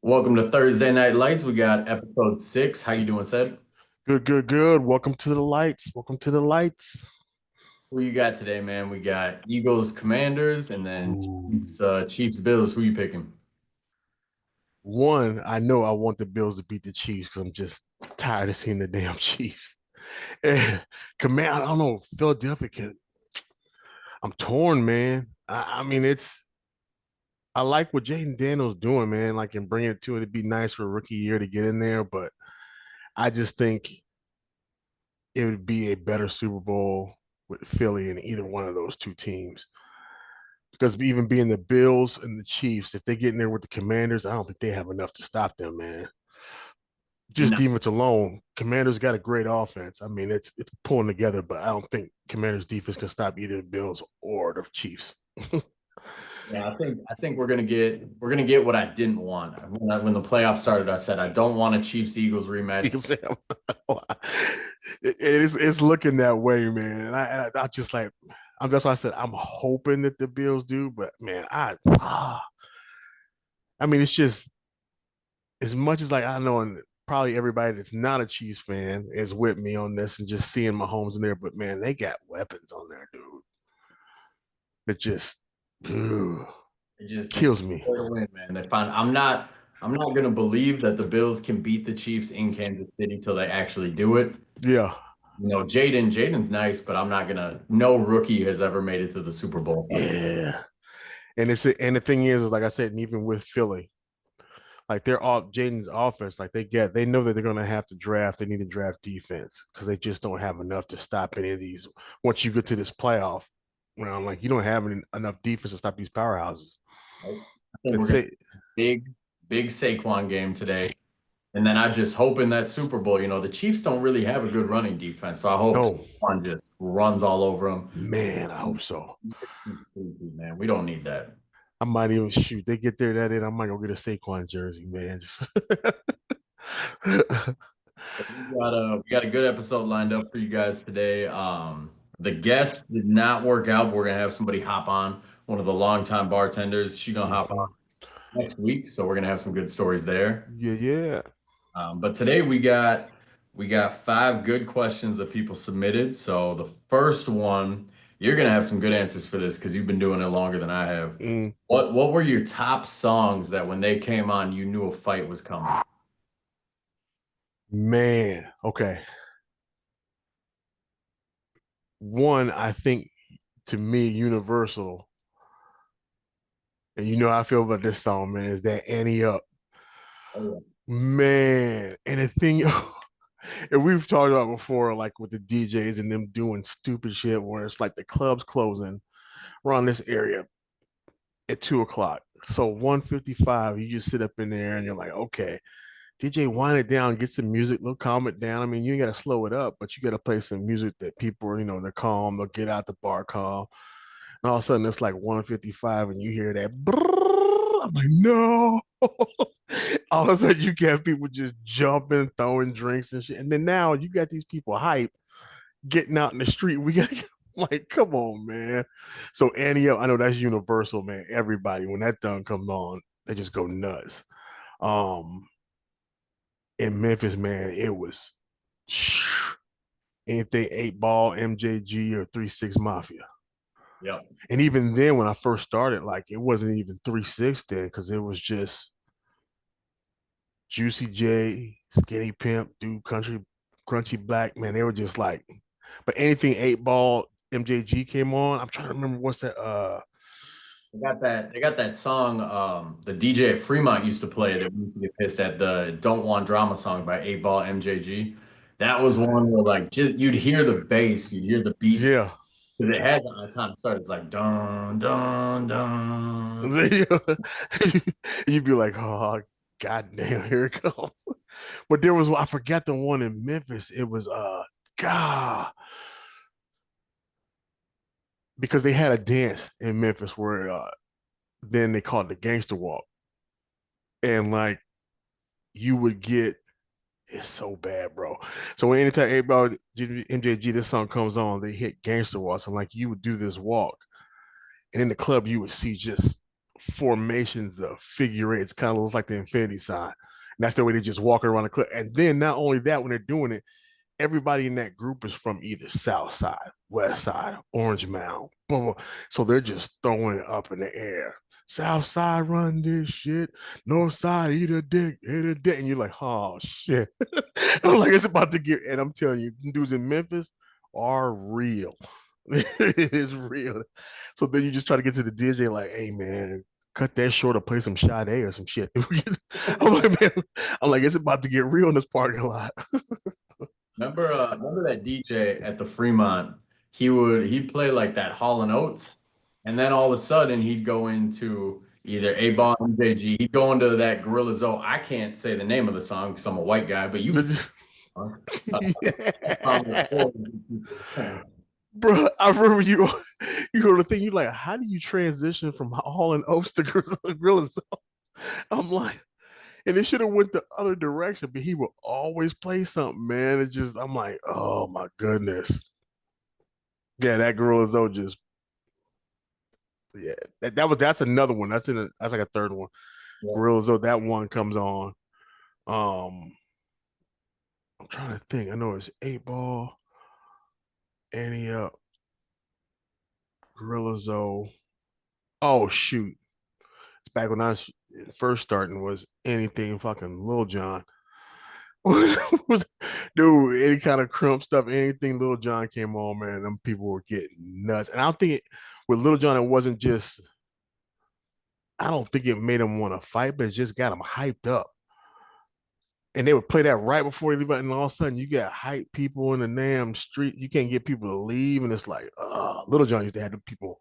Welcome to Thursday Night Lights. We got episode 6. How you doing, Sed? Good, good, good. Welcome to the lights. Welcome to the lights. Who you got today, man? We got Eagles Commanders and then Ooh. Chiefs Bills. Who you picking? One, I know I want the Bills to beat the Chiefs because I'm just tired of seeing the damn Chiefs. And Command, I don't know, Philadelphia I'm torn, man. I mean, I like what Jaden Daniels doing, man. Like, and bring it to it. It'd be nice for a rookie year to get in there, but I just think it would be a better Super Bowl with Philly and either one of those two teams. Because even being the Bills and the Chiefs, if they get in there with the Commanders, I don't think they have enough to stop them, man. Just No, defense alone, Commanders got a great offense. I mean, it's pulling together, but I don't think Commanders defense can stop either the Bills or the Chiefs. yeah, I think we're gonna get what I didn't want. When the playoffs started, I said I don't want a Chiefs Eagles rematch. It's looking that way, man. And I just like that's why I said I'm hoping that the Bills do, but man, I mean, it's just as much as like I know, and probably everybody that's not a Chiefs fan is with me on this, and just seeing Mahomes in there. But man, they got weapons on there, dude. That just dude, They kills me. to win, man. I'm not gonna believe that the Bills can beat the Chiefs in Kansas City till they actually do it. Yeah, Jaden's nice, but I'm not gonna. No rookie has ever made it to the Super Bowl. So yeah. And the thing is like I said, and even with Philly, like they're all Jaden's offense, like they know that they're gonna have to draft. They need to draft defense because they just don't have enough to stop any of these. Once you get to this playoff round, like you don't have enough defense to stop these powerhouses. I think we're Let's gonna say big, big Saquon game today. And then I just hope in that Super Bowl, the Chiefs don't really have a good running defense. So I hope no, Saquon just runs all over them. man, I hope so. Man, we don't need that. I might even shoot. They get there that in. I might go get a Saquon jersey, man. We got a good episode lined up for you guys today. The guest did not work out, but we're gonna have somebody hop on, one of the longtime bartenders. She gonna hop on Mhm. next week, so we're gonna have some good stories there. Yeah, yeah. But today we got five good questions that people submitted. So the first one, you're gonna have some good answers for this because you've been doing it longer than I have. Mm, What were your top songs that when they came on, you knew a fight was coming? man, okay. One, I think to me, Universal, and you know how I feel about this song, man, is that Annie Up. Oh, Man, and the thing, and we've talked about before, like with the DJs and them doing stupid shit where it's like the club's closing around this area at 2 o'clock. So 1:55, you just sit up in there and you're like, okay, DJ, wind it down, get some music, they'll calm it down. I mean, you got to slow it up, but you got to play some music that people are, they're calm, they'll get out the bar calm. And all of a sudden, it's like 1:55, and you hear that. Brrr, I'm like, no. All of a sudden, you got people just jumping, throwing drinks and shit. And then now you got these people hype getting out in the street. We got like, come on, man. So Annie, I know that's universal, man. Everybody, when that done comes on, they just go nuts. Um, in Memphis, man, it was anything 8 Ball, MJG, or 3 6 Mafia. yep. And even then, when I first started, like it wasn't even 3 6 then, because it was just Juicy J, Skinny Pimp, Dude Country, Crunchy Black. Man, they were just like, but anything 8 Ball, MJG came on. I'm trying to remember what's that. They got that song the DJ at Fremont used to play that we used to get pissed at, the Don't Want Drama song by 8 Ball MJG. That was one where like just you'd hear the bass, you'd hear the beats Yeah. because it had that kind of start. It's like dun dun dun. You'd be like, oh, goddamn, here it comes. But there was, I forgot the one in Memphis. It was, God, because they had a dance in Memphis where then they called it the gangster walk. And like you would get, it's so bad, bro. So when anytime everybody MJG this song comes on, they hit gangster walks, and like you would do this walk, and in the club you would see just formations of figure eights, kind of looks like the infinity sign. And that's the way they just walk around the clip. And then not only that, when they're doing it, everybody in that group is from either South Side, West Side, Orange Mound, blah, blah. So they're just throwing it up in the air. South Side run this shit. North Side eat a dick, hit a dick. And you're like, oh shit. I'm like, it's about to get, and I'm telling you, dudes in Memphis are real. It is real. So then you just try to get to the DJ like, hey man, cut that short or play some Sade or some shit. I'm like, man, I'm like, it's about to get real in this parking lot. Remember that DJ at the Fremont? He'd play like that Hall and Oates, and then all of a sudden he'd go into either A Ball MJG. He'd go into that Gorilla Zoe. I can't say the name of the song because I'm a white guy, but you. Yeah. Bro, I remember you heard the thing. You like, how do you transition from Hall and Oates to Gorilla Zoe? I'm like, and it should have went the other direction, but he would always play something, man. It just, I'm like, oh my goodness. Yeah, that Gorilla Zoe just, yeah, that's another one. That's that's like a third one. Yeah. Gorilla Zoe, that one comes on. I'm trying to think. I know it's 8 Ball, Annie Up, Gorilla Zoe. Oh shoot. It's back when I was first starting was anything fucking Lil Jon. Dude, any kind of crump stuff, anything Lil Jon came on, man, them people were getting nuts. And I don't think with Lil Jon, it wasn't just, I don't think it made him want to fight, but it just got him hyped up. And they would play that right before they leave out, and all of a sudden you got hype people in the damn street. You can't get people to leave, and it's like, Lil Jon used to have the people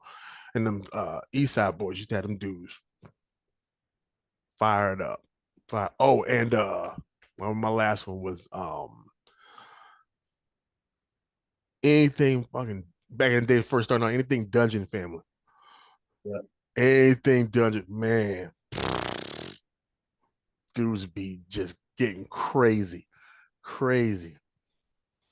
and them East Side boys used to have them dudes fired up. Oh, and my last one was anything fucking back in the day first starting out, anything Dungeon Family. Yeah. Anything Dungeon, man. Dudes be just getting crazy. Crazy.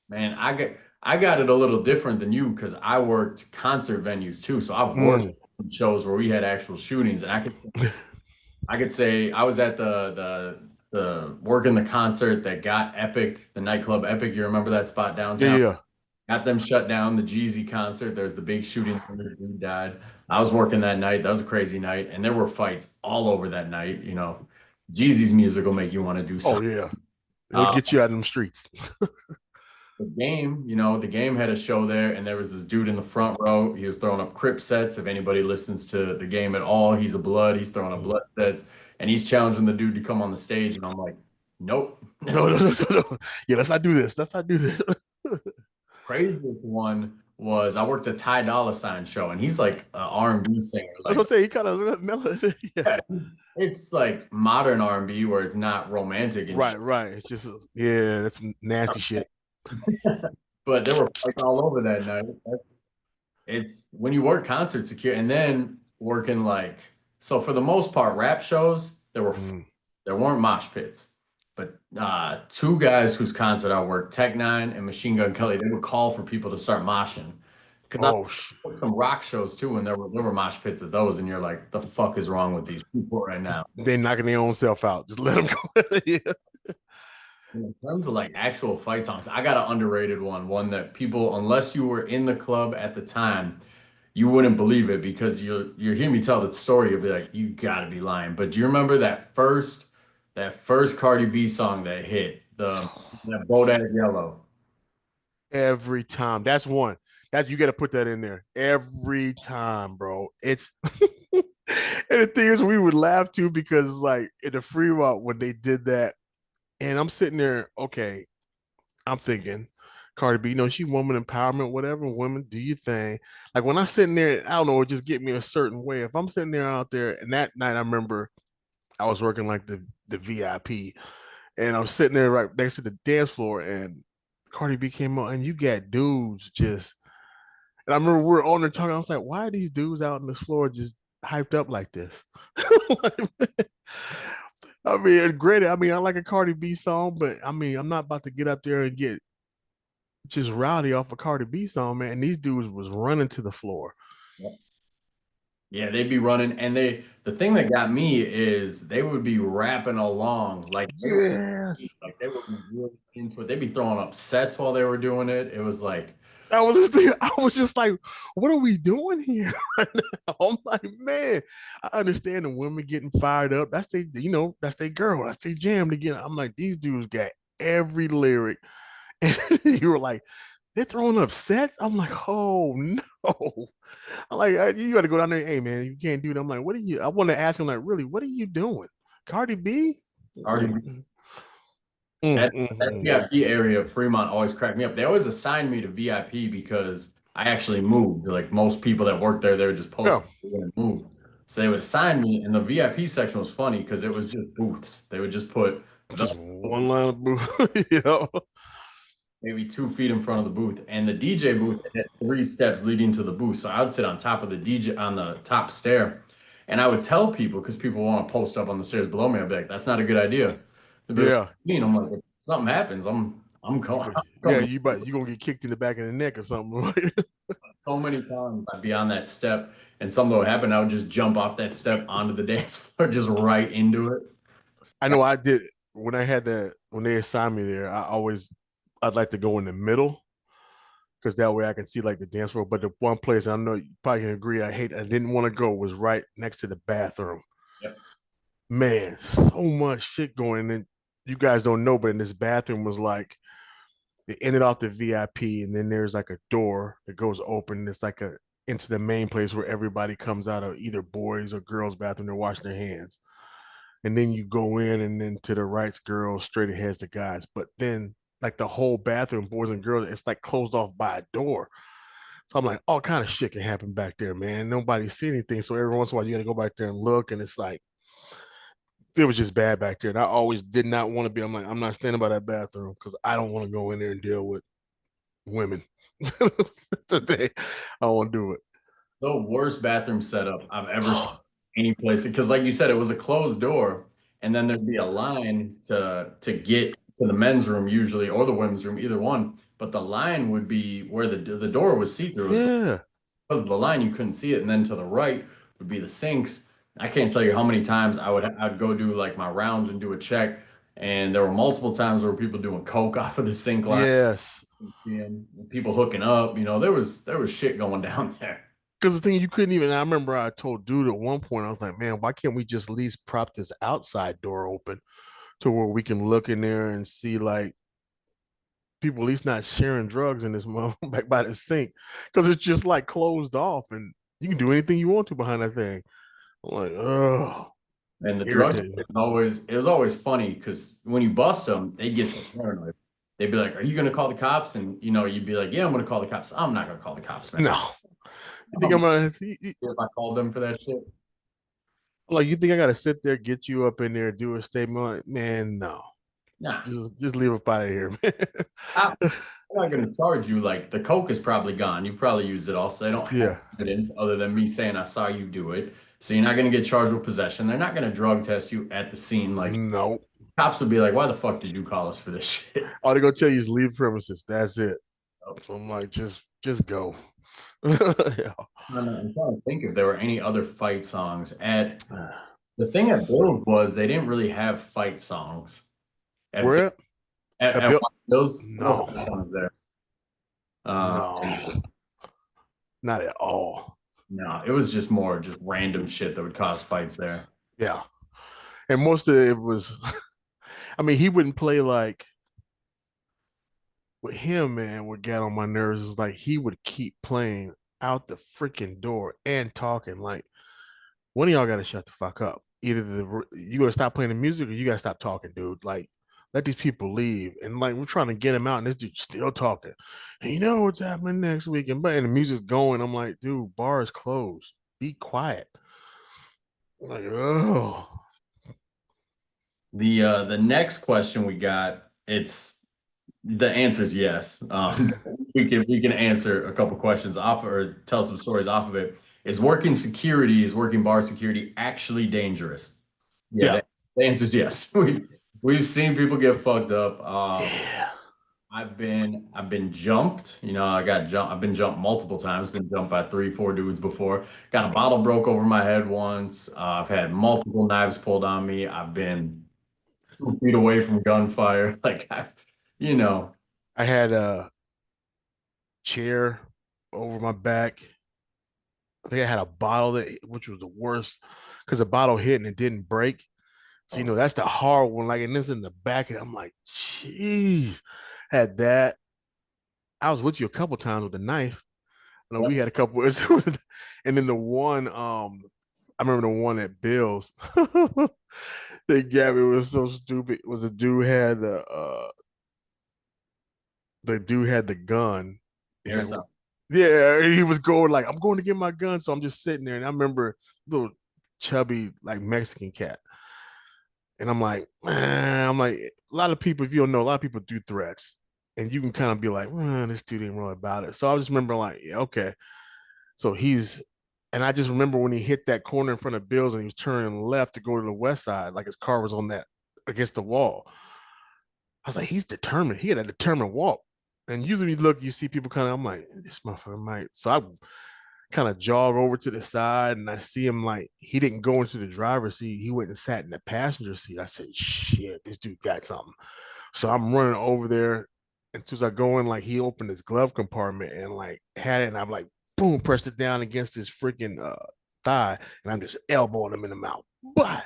Man, I got it a little different than you because I worked concert venues too. So I've worked some shows where we had actual shootings, and I could say I was at the working the concert that got Epic, the nightclub Epic. You remember that spot downtown? Yeah. Got them shut down. The Jeezy concert. There's the big shooting where the dude died. I was working that night. That was a crazy night, and there were fights all over that night. You know, Jeezy's music will make you want to do Oh something. yeah. It'll get you out of them streets. The game had a show there, and there was this dude in the front row. He was throwing up Crip sets. If anybody listens to the game at all, he's a blood. He's throwing up blood sets, and he's challenging the dude to come on the stage. And I'm like, nope. No. Yeah, let's not do this. Let's not do this. Craziest one was I worked a Ty Dolla Sign show, and he's like an R&B singer. I was gonna say he kind of mellow. Yeah, it's like modern R&B where it's not romantic and right. It's just that's nasty shit. But there were fights all over that night. It's when you work concert security and then working so for the most part, rap shows there weren't mosh pits. But two guys whose concert I worked, Tech Nine and Machine Gun Kelly, they would call for people to start moshing. Some rock shows too, and there were mosh pits of those, and you're like, the fuck is wrong with these people right now? They're knocking their own self out. Just let them go. Yeah. In terms of like actual fight songs, I got an underrated one that people, unless you were in the club at the time, you wouldn't believe it because you're hearing me tell the story, you'll be like, you gotta be lying. But do you remember that first Cardi B song that hit, that Bodak Yellow? Every time. That's one. You got to put that in there. Every time, bro. It's and the thing is, we would laugh too because like in the free route when they did that, and I'm sitting there, okay, I'm thinking, Cardi B, she woman empowerment, whatever, women, do your thing. Like when I'm sitting there, I don't know, it just get me a certain way. If I'm sitting there out there, and that night I remember I was working like the VIP, and I'm sitting there right next to the dance floor, and Cardi B came on, and you got dudes just, and I remember we were on there talking. I was like, why are these dudes out on this floor just hyped up like this? I mean, granted, I like a Cardi B song, but I mean, I'm not about to get up there and get just rowdy off a Cardi B song, man. And these dudes was running to the floor. Yep. Yeah, they'd be running, and the thing that got me is they would be rapping along Yes. like they would be really into it. They'd be throwing up sets while they were doing it. It was like, I was just thinking, I was just like, what are we doing here right now? I'm like, man, I understand the women getting fired up. That's they, that's their girl. That's their jam to get. I'm like, these dudes got every lyric. And you were like, they're throwing up sets. I'm like, oh no. I'm like, you got to go down there. Hey man, you can't do that. I'm like, what are you? I want to ask him, like, really, what are you doing? Cardi B? Like, already mm, that mm, that mm. VIP area of Fremont always cracked me up. They always assigned me to VIP because I actually moved. Like most people that work there, they would just post Yeah, they're gonna move. So they would assign me, and the VIP section was funny because it was just booths. They would just put the just one line of boo. Yeah. maybe 2 feet in front of the booth, and the DJ booth had 3 steps leading to the booth. So I would sit on top of the DJ on the top stair, and I would tell people because people want to post up on the stairs below me. I'd be like, "That's not a good idea." They'd be like, Yeah. I'm like, if something happens, I'm You going. go, I'm yeah, coming. you gonna get kicked in the back of the neck or something. So many times I'd be on that step, and something would happen. I would just jump off that step onto the dance floor, just right into it. I know I did when I had that when they assigned me there. I'd like to go in the middle because that way I can see like the dance floor. But the one place I know you probably can agree I didn't want to go was right next to the bathroom. Yep. Man, so much shit going in. You guys don't know, but in this bathroom was like it ended off the VIP, and then there's like a door that goes open. It's like a into the main place where everybody comes out of either boys or girls' bathroom. They're washing their hands, and then you go in, and then to the right's girls, straight ahead's the guys. But then like the whole bathroom, boys and girls, it's like closed off by a door. So I'm like, all kind of shit can happen back there, man. Nobody see anything. So every once in a while, you got to go back there and look, and it's like it was just bad back there. And I always did not want to be. I'm like, I'm not standing by that bathroom because I don't want to go in there and deal with women today. I won't do it. The worst bathroom setup I've ever seen any place because, like you said, it was a closed door, and then there'd be a line to get to the men's room usually or the women's room, either one. But the line would be where the door was see through. It was Yeah. because of the line you couldn't see it, and then to the right would be the sinks. I can't tell you how many times I'd go do like my rounds and do a check, and there were multiple times where people doing coke off of the sink line, Yes. and people hooking up. There was shit going down there. Because the thing you couldn't even, I remember I told dude at one point, I was like, man, why can't we just at least prop this outside door open to where we can look in there and see like people at least not sharing drugs in this back by the sink? Because it's just like closed off and you can do anything you want to behind that thing. I'm like, oh, And the drug irritating. it was always funny because when you bust them, they get so paranoid. They'd be like, "Are you gonna call the cops?" And you'd be like, "Yeah, I'm gonna call the cops." I'm not gonna call the cops, man. No. You think I'm I'm not gonna, sure if I called them for that shit. like, you think I gotta sit there, get you up in there, do a statement? Like, man, no. Nah, Just leave up out of here, I'm man. not gonna charge you. Like the coke is probably gone. You probably used it all, so they don't have Yeah. evidence other than me saying I saw you do it. So you're not gonna get charged with possession. They're not gonna drug test you at the scene. Like No. cops would be like, "Why the fuck did you call us for this shit?" All they're gonna tell you is leave premises. That's it. So I'm like, just go. Yeah. I'm trying to think if there were any other fight songs at the thing at Bills was they didn't really have fight songs at Where? A at bill? one of those. What was No. that one there? No. Not at all. No, it was just more just random shit that would cause fights there. Yeah. And most of it was I mean, he wouldn't play like with him, man, what got on my nerves is like he would keep playing out the freaking door and talking. Like, one of y'all gotta shut the fuck up. Either you gotta stop playing the music or you gotta stop talking, dude. Like, let these people leave. And like we're trying to get him out, and this dude's still talking. And you know what's happening next week? And the music's going. I'm like, dude, bar is closed. Be quiet. Like, oh, The next question we got, it's the answer is yes. We can answer a couple questions off or tell some stories off of it. Is working bar security actually dangerous? Yeah, yeah, the answer is yes. We've seen people get fucked up. yeah. I've been jumped. I got jumped. I've been jumped multiple times. Been jumped by 3, 4 dudes before. Got a bottle broke over my head once. I've had multiple knives pulled on me. I've been 2 feet away from gunfire. Like you know, I had a chair over my back. I think I had a bottle which was the worst because the bottle hit and it didn't break. So that's the hard one. Like, and this in the back, and I'm like, jeez, had that. I was with you a couple times with the knife. I know we had a couple, and then the one, I remember the one at Bill's. They gave me was so stupid. Was the dude had the gun. He's like, airsoft. yeah, he was going like, I'm going to get my gun. So I'm just sitting there, and I remember little chubby like Mexican cat. And I'm like, man, I'm like, a lot of people, if you don't know, a lot of people do threats. And you can kind of be like, this dude ain't really about it. So I just remember like, yeah, okay. So and I just remember when he hit that corner in front of Bill's and he was turning left to go to the west side, like his car was on that against the wall. I was like, he's determined. He had a determined walk. And usually you see people kind of, I'm like, this motherfucker might. So I kind of jog over to the side and I see him like he didn't go into the driver's seat. He went and sat in the passenger seat. I said, shit, this dude got something. So I'm running over there. And as soon as I go in, like he opened his glove compartment and like had it, and I'm like, boom, pressed it down against his freaking thigh, and I'm just elbowing him in the mouth. But,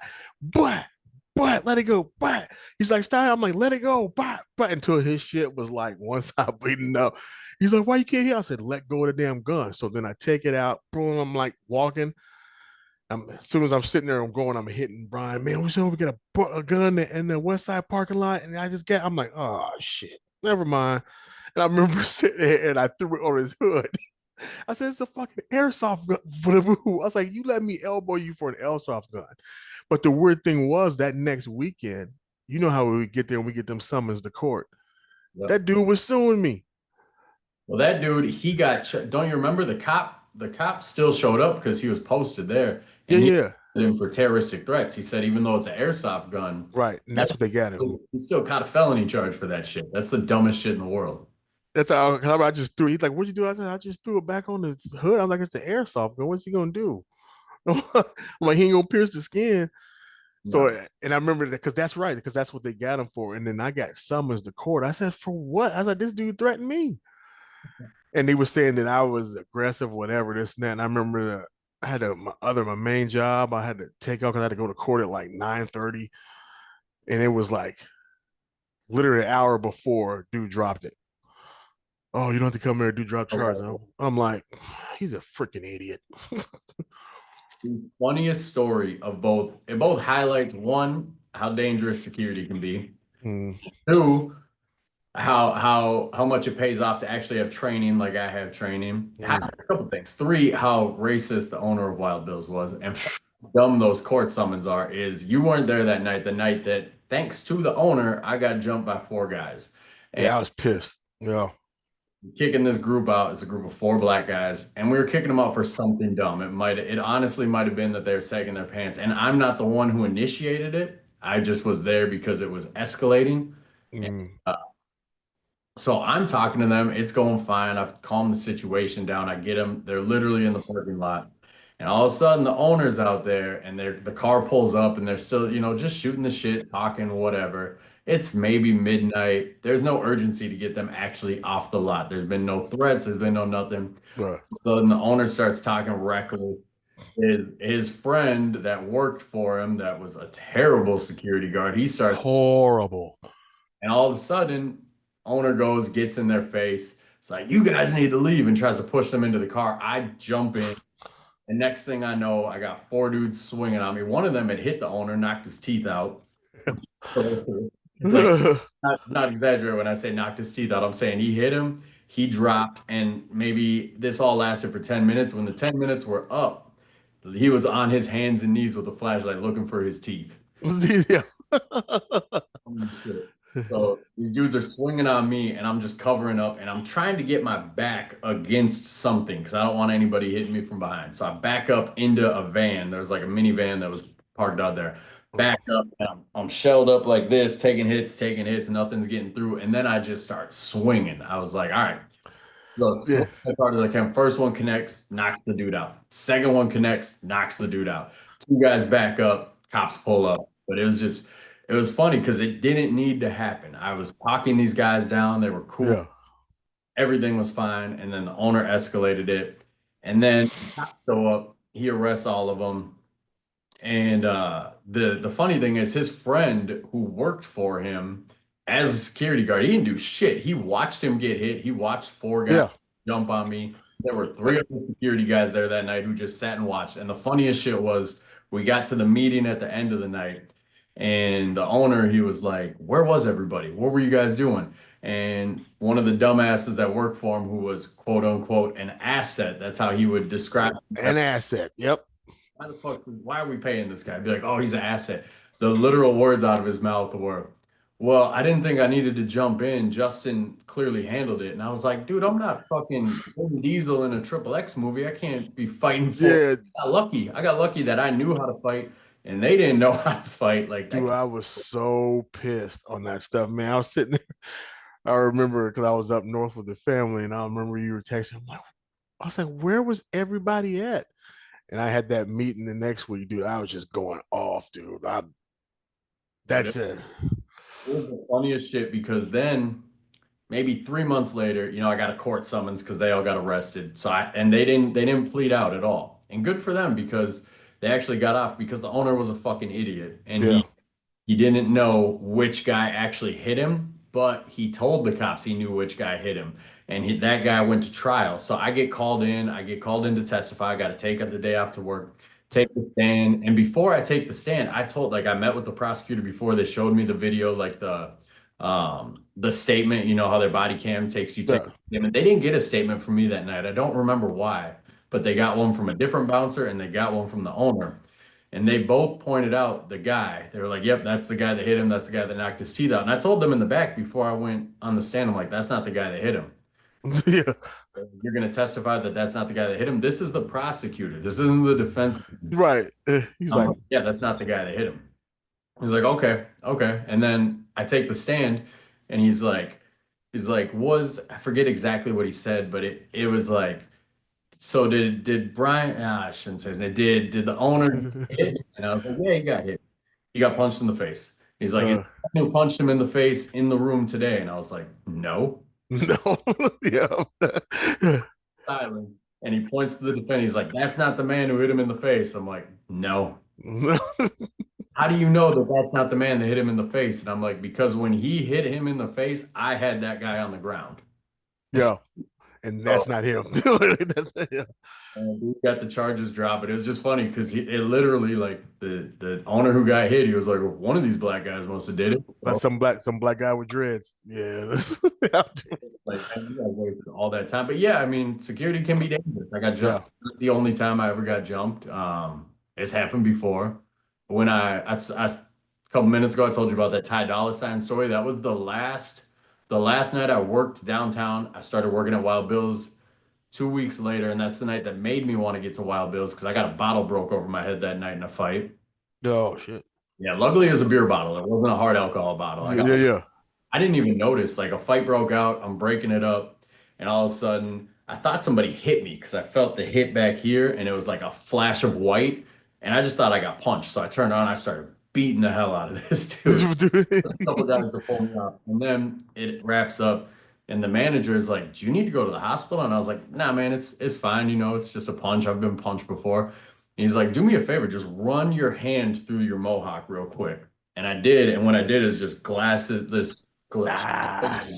let it go. But he's like, stop. I'm like, let it go. But until his shit was like one side bleeding up. He's like, why you can't hear? I said, let go of the damn gun. So then I take it out, boom, I'm like walking. As soon as I'm sitting there, I'm hitting Brian. Man, we should we get a gun in the West Side parking lot, and I'm like, oh shit, never mind. And I remember sitting there and I threw it on his hood. I said, it's a fucking airsoft gun. I was like, you let me elbow you for an airsoft gun. But the weird thing was that next weekend, you know how we get there and we get them summons to court. Yep. That dude was suing me. Well, that dude, he got. Don't you remember the cop? The cop still showed up because he was posted there, Yeah, and he yeah. arrested him for terroristic threats. He said even though it's an airsoft gun, Right. And that's what they got him. he still caught a felony charge for that shit. That's the dumbest shit in the world. That's how I just threw. He's like, "What'd you do?" I said, "I just threw it back on his hood." I was like, "It's an airsoft gun. What's he gonna do?" I'm like, "He ain't gonna pierce the skin." So, No. and I remember that because that's right, because that's what they got him for. And then I got summons to court. I said, "For what?" I was like, "This dude threatened me," and they were saying that I was aggressive, whatever, this and that. And I remember I had my main job. I had to take off because I had to go to court at like 9:30, and it was like literally an hour before dude dropped it. Oh, you don't have to come here, do drop charges. I'm like, he's a freaking idiot. The funniest story of both. It both highlights one, how dangerous security can be. Mm, Two, how much it pays off to actually have training like I have training. mm. A couple things. Three, how racist the owner of Wild Bills was, and how dumb those court summons are. Is you weren't there that night. The night that, thanks to the owner, I got jumped by 4 guys. And Yeah, I was pissed. Yeah. kicking this group out is a group of 4 black guys, and we were kicking them out for something dumb. It honestly might have been that they were sagging their pants, and I'm not the one who initiated it. I just was there because it was escalating. Mm. Uh, so I'm talking to them. It's going fine. I've calmed the situation down. I get them. They're literally in the parking lot. And all of a sudden, the owner's out there and the car pulls up and they're still, just shooting the shit, talking, whatever. It's maybe midnight. There's no urgency to get them actually off the lot. There's been no threats. There's been no nothing. Right. So then the owner starts talking reckless. His friend that worked for him, that was a terrible security guard, he starts, Horrible. and all of a sudden, owner goes, gets in their face. It's like, you guys need to leave, and tries to push them into the car. I jump in. And next thing I know, I got 4 dudes swinging on me. One of them had hit the owner, knocked his teeth out. It's like, not exaggerating when I say knocked his teeth out. I'm saying he hit him, he dropped, and maybe this all lasted for 10 minutes. When the 10 minutes were up, he was on his hands and knees with a flashlight looking for his teeth. Yeah. Holy shit. So these dudes are swinging on me, and I'm just covering up, and I'm trying to get my back against something because I don't want anybody hitting me from behind. So I back up into a van. There was like a minivan that was parked out there. back up, and I'm shelled up like this, taking hits, nothing's getting through. And then I just start swinging. I was like, all right, look, swing Yeah. as hard as I can. First one connects, knocks the dude out. Second one connects, knocks the dude out. Two guys back up, cops pull up. But it was funny because it didn't need to happen. I was talking these guys down. They were cool. Yeah. Everything was fine. And then the owner escalated it. And then the cops show up. He arrests all of them. And the funny thing is, his friend who worked for him as a security guard, he didn't do shit. He watched him get hit. He watched four guys Yeah. jump on me. There were three other security guys there that night who just sat and watched. And the funniest shit was we got to the meeting at the end of the night, and the owner, he was like, "Where was everybody? What were you guys doing?" And one of the dumbasses that worked for him, who was quote unquote an asset, that's how he would describe An asset. Yep. why are we paying this guy? Be like, oh, he's an asset. The literal words out of his mouth were, well, I didn't think I needed to jump in. Justin clearly handled it. And I was like, dude, I'm not fucking Vin Diesel in a Triple X movie. I can't be fighting for. Yeah. I got lucky that I knew how to fight and they didn't know how to fight. Like that. Dude, I was so pissed on that stuff, man. I was sitting there. I remember because I was up north with the family, and I remember you were texting. I was like, where was everybody at? And I had that meeting the next week, dude. I was just going off, dude. That's it. It was the funniest shit because then maybe 3 months later, I got a court summons because they all got arrested. And they didn't plead out at all. And good for them because they actually got off because the owner was a fucking idiot and Yeah. he didn't know which guy actually hit him, but he told the cops he knew which guy hit him. And that guy went to trial. So I get called in. I get called in to testify. I got to take the day off to work, take the stand. And before I take the stand, I met with the prosecutor before they showed me the video, like the statement, how their body cam takes you take Yeah. the statement. They didn't get a statement from me that night. I don't remember why, but they got one from a different bouncer and they got one from the owner. And they both pointed out the guy. They were like, yep, that's the guy that hit him. That's the guy that knocked his teeth out. And I told them in the back before I went on the stand, I'm like, that's not the guy that hit him. Yeah. You're going to testify that that's not the guy that hit him. This is the prosecutor. This isn't the defense. Right. He's like, Yeah, that's not the guy that hit him. He's like, okay, okay. And then I take the stand and I forget exactly what he said, but it was like, so did Brian, I shouldn't say his name. Did the owner get hit? And I was like, yeah, he got hit. He got punched in the face. He's like, who punched him in the face in the room today? And I was like, no. no. Yeah. Silence. And he points to the defendant. He's like, that's not the man who hit him in the face. I'm like, no. No. How do you know that that's not the man that hit him in the face? And I'm like, because when he hit him in the face, I had that guy on the ground. Yeah. And that's not him. That's not him. And we got the charges dropped. But it was just funny because it literally, like, the owner who got hit, he was like, well, one of these black guys must have did it. But some black guy with dreads. Yeah. Like, man, you guys wasted all that time. But yeah, I mean, security can be dangerous. I got Yeah. jumped. The only time I ever got jumped. It's happened before. When a couple minutes ago, I told you about that Ty Dolla Sign story. That was the last night I worked downtown. I started working at Wild Bill's 2 weeks later, and that's the night that made me want to get to Wild Bill's because I got a bottle broke over my head that night in a fight. Oh shit. Yeah, luckily it was a beer bottle. It wasn't a hard alcohol bottle. Yeah. I didn't even notice. Like a fight broke out. I'm breaking it up, and all of a sudden, I thought somebody hit me because I felt the hit back here, and it was like a flash of white, and I just thought I got punched. So I turned on. I started beating the hell out of this dude. A couple guys to pull me up, and then it wraps up, and the manager is like, "Do you need to go to the hospital?" And I was like, "Nah, man, it's fine. It's just a punch. I've been punched before." And he's like, "Do me a favor, just run your hand through your mohawk real quick." And I did, and when I did, is just this Ah.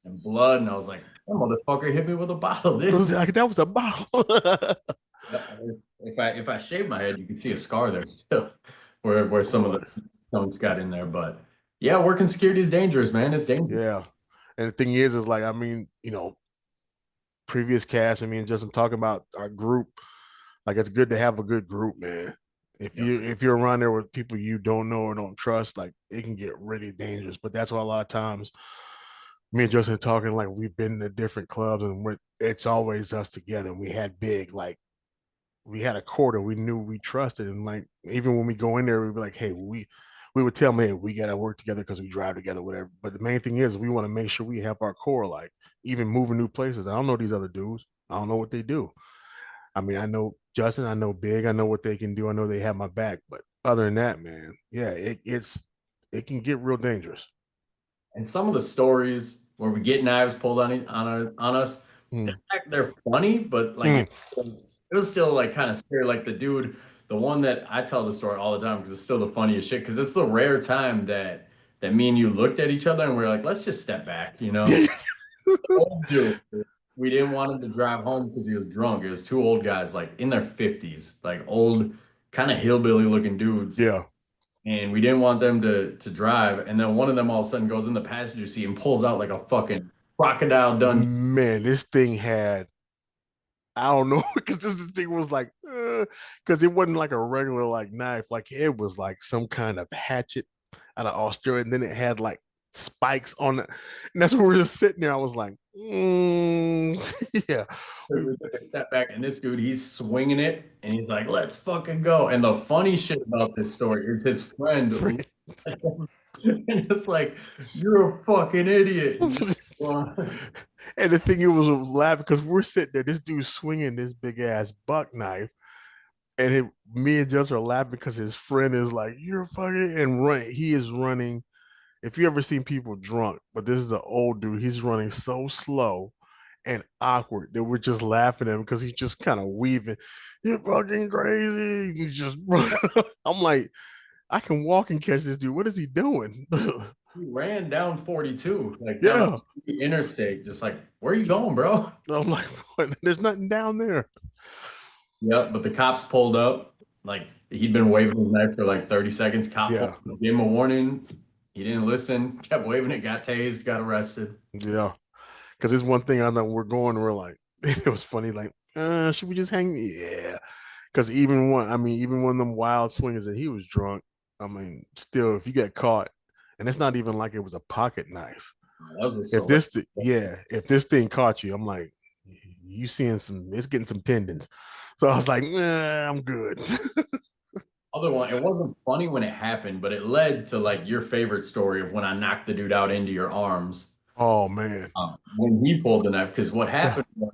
and blood, and I was like, "That motherfucker hit me with a bottle." That was a bottle. If I shave my head, you can see a scar there still, where some of the stones got in there. But yeah, working security is dangerous, man. It's dangerous. Yeah. And the thing is like, I mean, previous cast, I mean, just talking about our group, like it's good to have a good group, man. If you're around there with people you don't know or don't trust, like it can get really dangerous. But that's why a lot of times me and Justin talking, like we've been to different clubs and it's always us together. And we had big like we had a quarter we knew we trusted, and like even when we go in there, we'd be like, hey, we would tell them, hey, we gotta work together because we drive together, whatever. But the main thing is we want to make sure we have our core, like even moving new places. I don't know these other dudes. I don't know what they do. I mean, I know Justin, I know Big, I know what they can do. I know they have my back. But other than that, man, yeah, it can get real dangerous. And some of the stories where we get knives pulled on us, Mm, they're funny, but like mm, it was still like kind of scary. Like the dude, the one that I tell the story all the time because it's still the funniest shit. Because it's the rare time that me and you looked at each other and we are like, let's just step back, you know. Old dude. We didn't want him to drive home because he was drunk. It was two old guys, like in their 50s, like old, kind of hillbilly looking dudes. yeah, And we didn't want them to drive. And then one of them all of a sudden goes in the passenger seat and pulls out like a fucking crocodile Dundee. man, this thing had I don't know because this thing was like because it wasn't like a regular like knife, like it was like some kind of hatchet out of Australia, and then it had like spikes on it, and that's where we were just sitting there. I was like, yeah, we, We took a step back, and this dude, he's swinging it, and he's like, "Let's fucking go!" And the funny shit about this story is his friend, and it's like, "You're a fucking idiot." And just, and the thing it was laughing because we're sitting there, this dude's swinging this big ass buck knife, and me and Justin are laughing because his friend is like, "You're fucking," and run. He is running. If you ever seen people drunk, but this is an old dude, he's running so slow and awkward that we're just laughing at him because he's just kind of weaving. You're fucking crazy. He's just I'm like, I can walk and catch this dude. What is he doing? he ran down 42, like down Yeah. the interstate, just like, "Where are you going, bro?" I'm like, what? There's nothing down there. Yep, but the cops pulled up. Like he'd been waving his knife for like 30 seconds. Cop pulled Yeah. up, gave him a warning. He didn't listen, kept waving it, got tased, got arrested. Yeah. Because it's one thing I know we're going, we're like, it was funny, like, should we just hang? Yeah. Because even one of them wild swingers that he was drunk, I mean, still, if you get caught, and it's not even like it was a pocket knife. That was a If select. this, yeah, if this thing caught you, I'm like, you seeing it's getting some tendons. So I was like, nah, I'm good. Other one, it wasn't funny when it happened, but it led to like your favorite story of when I knocked the dude out into your arms Oh man. when he pulled the knife. Because what happened was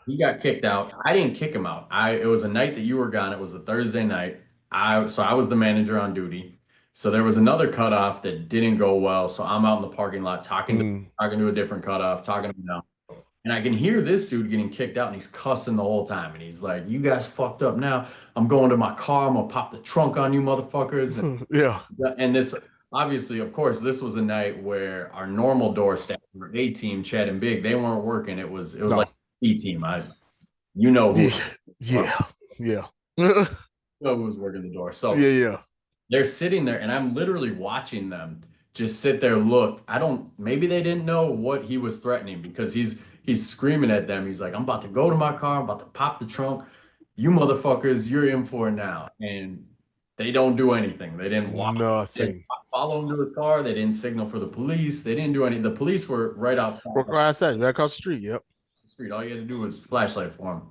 he got kicked out. I didn't kick him out. It was a night that you were gone. It was a Thursday night. I was the manager on duty. So there was another cutoff that didn't go well. So I'm out in the parking lot talking to a different cutoff, talking to him now. And I can hear this dude getting kicked out and he's cussing the whole time. And he's like, "You guys fucked up now. I'm going to my car. I'm gonna pop the trunk on you motherfuckers." Yeah. And this obviously, of course, this was a night where our normal door staff, our A team, Chad and Big, they weren't working. It was like No. B team. You know who, Yeah. Yeah. Yeah. you know who was working the door. So Yeah. Yeah. they're sitting there, and I'm literally watching them just sit there, look. I don't, maybe they didn't know what he was threatening because he's screaming at them. He's like, "I'm about to go to my car, I'm about to pop the trunk. You motherfuckers, you're in for it now." And they don't do anything. They didn't Nothing. follow him to his car. They didn't signal for the police. They didn't do any. The police were right outside Right outside, right across the street. Yep. the street. All you had to do was flashlight for him.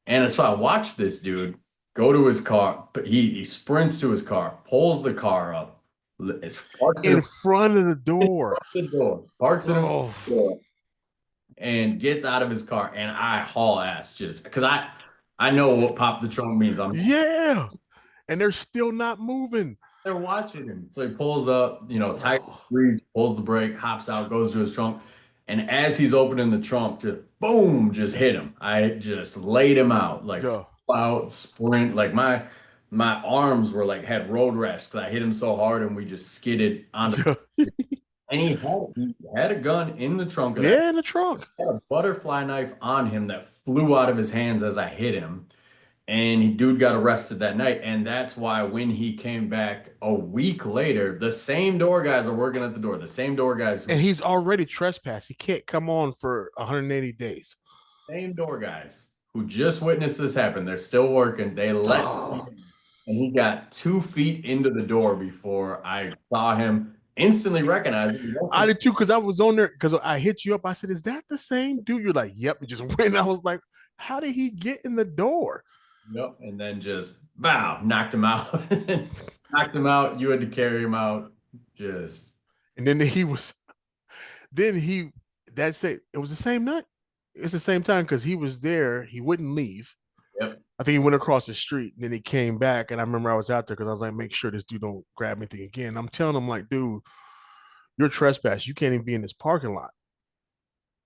And so I watched this dude go to his car, but he sprints to his car, pulls the car up, it's parked in In front of the door. the door, parks it in Oh, the door, and gets out of his car. And I haul ass just because I know what pop the trunk means. yeah. And they're still not moving. They're watching him. So he pulls up, tight Oh, breathe, pulls the brake, hops out, goes to his trunk. And as he's opening the trunk, just boom, just hit him. I just laid him out, like yeah. out, sprint. Like my arms were like had road rash because I hit him so hard and we just skidded onto. Yeah. And he had a gun in the trunk of that. Yeah, in the trunk. He had a butterfly knife on him that flew out of his hands as I hit him. And dude got arrested that night. And that's why when he came back a week later, the same door guys are working at the door. The same door guys, And he's already trespassed. He can't come on for 180 days. same door guys who just witnessed this happen. They're still working. They let him Oh, in, and he got 2 feet into the door before I saw him instantly recognize him. I did too, because I was on there because I hit you up. I said, "Is that the same dude?" You're like, "Yep." It just went. I was like, "How did he get in the door?" Yep. And then just bow, knocked him out. Knocked him out. You had to carry him out. Just And then he was, then he, that's it. It was the same night. It's the same time because he was there. He wouldn't leave. yep. I think he went across the street and then he came back. And I remember I was out there because I was like, make sure this dude don't grab anything again. I'm telling him, like, dude, you're trespassing. You can't even be in this parking lot.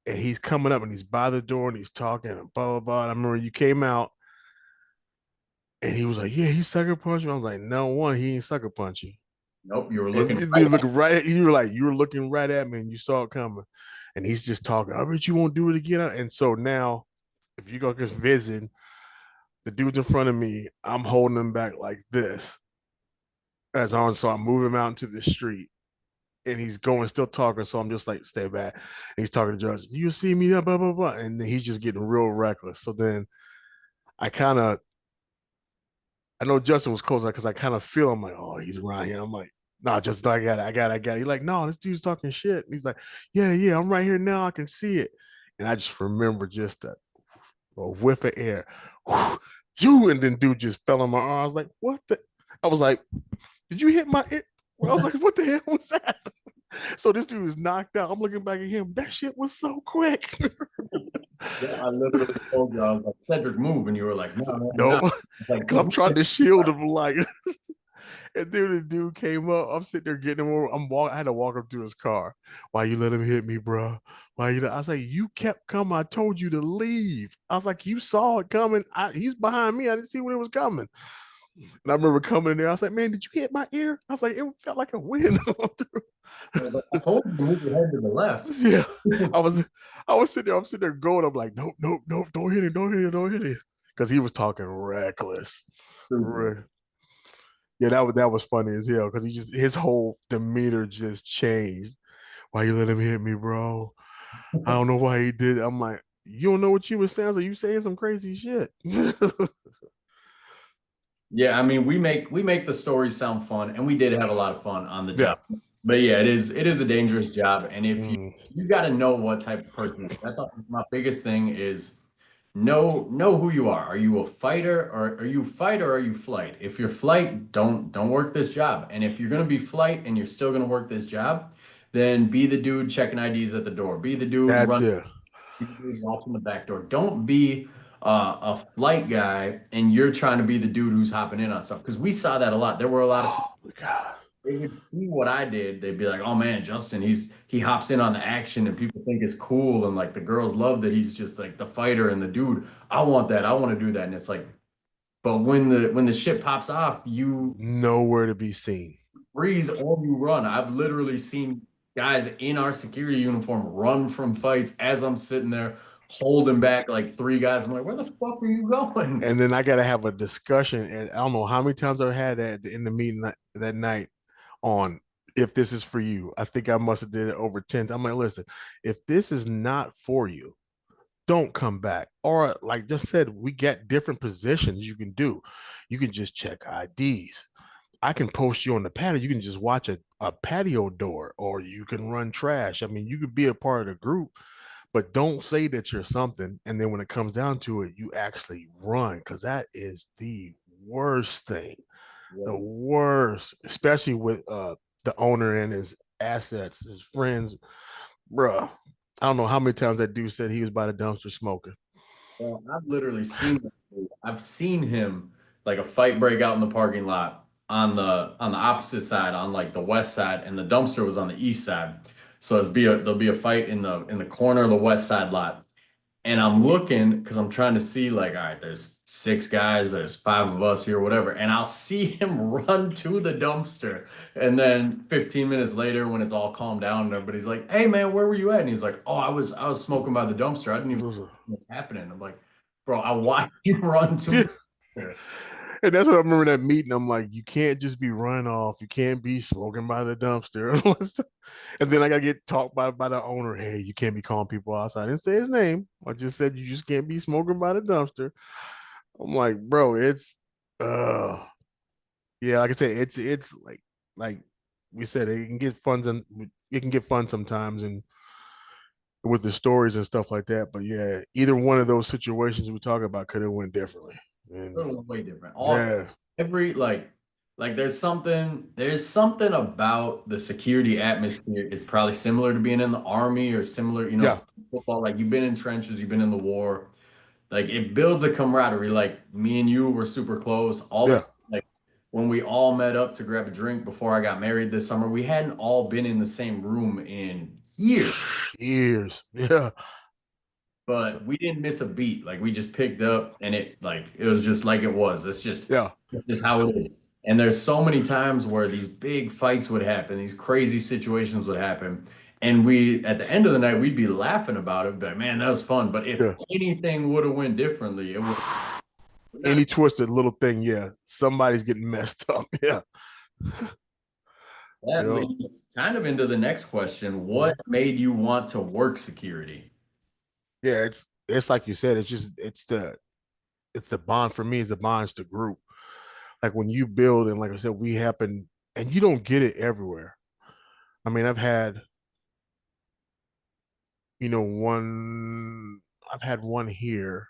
And he's coming up and he's by the door and he's talking and blah, blah, blah. And I remember you came out and he was like, yeah, he sucker punched me. I was like, no, one, he ain't sucker punch you. Nope. You were And looking you right look right, you were like, you were looking right at me and you saw it coming. And he's just talking, I bet you won't do it again. And so now, if you go just visit, the dude's in front of me, I'm holding him back like this as on. So I move him out into the street and he's going, still talking. So I'm just like, stay back. And he's talking to the judge, you see me, blah, blah, blah. And then he's just getting real reckless. So then I kind of, I know Justin was close because I kind of feel I'm like, oh, he's around here. I'm like, nah, just I got it. He's like, no, this dude's talking shit. And he's like, yeah, I'm right here now. I can see it. And I just remember just a whiff of air. You and then dude just fell on my arm. I was like, what the? I was like, did you hit my ear? I was like, what the hell was that? So this dude is knocked out. I'm looking back at him. That shit was so quick. Yeah, I literally told you, I was like, Cedric, move. And you were like, no, no, No, no. Like, because I'm trying to shield him. Like, and then the dude came up. I'm sitting there getting him over. I had to walk him to his car. Why you let him hit me, bro? Why you? I was like, you kept coming. I told you to leave. I was like, you saw it coming. He's behind me. I didn't see when it was coming. And I remember coming in there. I was like, man, did you hit my ear? I was like, it felt like a wind. I told you to move your head to the left. Yeah, I was, I was sitting there. I'm sitting there going. I'm like, nope, don't hit it, don't hit it, because he was talking reckless. Yeah, that was funny as hell because he just his whole demeanor just changed. Why you let him hit me, bro? I don't know why he did. I'm like, you don't know what you were saying. So you saying some crazy shit. Yeah, I mean, we make the stories sound fun, and we did have a lot of fun on the Yeah. job. But yeah, it is a dangerous job, and if you Mm, you got to know what type of person you are. That's my biggest thing is know who you are. Are you a fighter or are you fight or are you flight? If you're flight, don't work this job. And if you're gonna be flight and you're still gonna work this job, then be the dude checking IDs at the door. Be the dude that's running it. watching the back door. Don't be a flight guy and you're trying to be the dude who's hopping in on stuff. Because we saw that a lot. There were a lot of Oh my god. they would see what I did. They'd be like, "Oh man, Justin, he hops in on the action, and people think it's cool, and like the girls love that he's just like the fighter and the dude. I want that. I want to do that." And it's like, but when the shit pops off, you Nowhere to be seen. freeze or you run. I've literally seen guys in our security uniform run from fights as I'm sitting there holding back like three guys. I'm like, where the fuck are you going? And then I gotta have a discussion. And I don't know how many times I've had that in the meeting that night on if this is for you. I think I must have did it over 10. I'm like, listen, if this is not for you, don't come back. Or like just said, we get different positions you can do. You can just check IDs. I can post you on the patio. You can just watch a patio door, or you can run trash. I mean, you could be a part of the group, but don't say that you're something. And then when it comes down to it, you actually run, because that is the worst thing. The worst, especially with the owner and his assets, his friends, bruh. I don't know how many times that dude said he was by the dumpster smoking. Well, I've literally seen that dude. I've seen him like a fight break out in the parking lot on the opposite side, on like the west side, and the dumpster was on the east side. So there'll be a fight in the corner of the west side lot. And I'm looking because I'm trying to see like, all right, there's six guys, there's five of us here, whatever. And I'll see him run to the dumpster. And then 15 minutes later, when it's all calmed down and everybody's like, hey man, where were you at? And he's like, oh, I was smoking by the dumpster. I didn't even know what's happening. I'm like, bro, I watched you run to the dumpster. And that's what I remember that meeting. I'm like, you can't just be running off. You can't be smoking by the dumpster. And then I gotta get talked by the owner. Hey, you can't be calling people outside. I didn't say his name. I just said you just can't be smoking by the dumpster. I'm like, bro, it's yeah, like I said, it's like we said, it can get fun and it can get fun sometimes and with the stories and stuff like that. But yeah, either one of those situations we talk about could have went differently. And It was way different. yeah, Every like there's something about the security atmosphere. It's probably similar to being in the army or similar, yeah, football. Like you've been in trenches, you've been in the war. Like it builds a camaraderie. Like me and you were super close. All yeah. this like when we all met up to grab a drink before I got married this summer, we hadn't all been in the same room in years, Years. Yeah, but we didn't miss a beat. Like we just picked up and it was just like it was. yeah. It's just how it is. And there's so many times where these big fights would happen, these crazy situations would happen. And we at the end of the night, we'd be laughing about it, but man, that was fun. But if Yeah. anything would have went differently, it would not. Any twisted little thing, yeah. Somebody's getting messed up. Yeah. That Yeah. leads kind of into the next question. Mhm. What made you want to work security? Yeah, it's like you said, it's the bond for me, it's the bonds the group. Like when you build and like I said, we happen and you don't get it everywhere. I mean, one I've had one here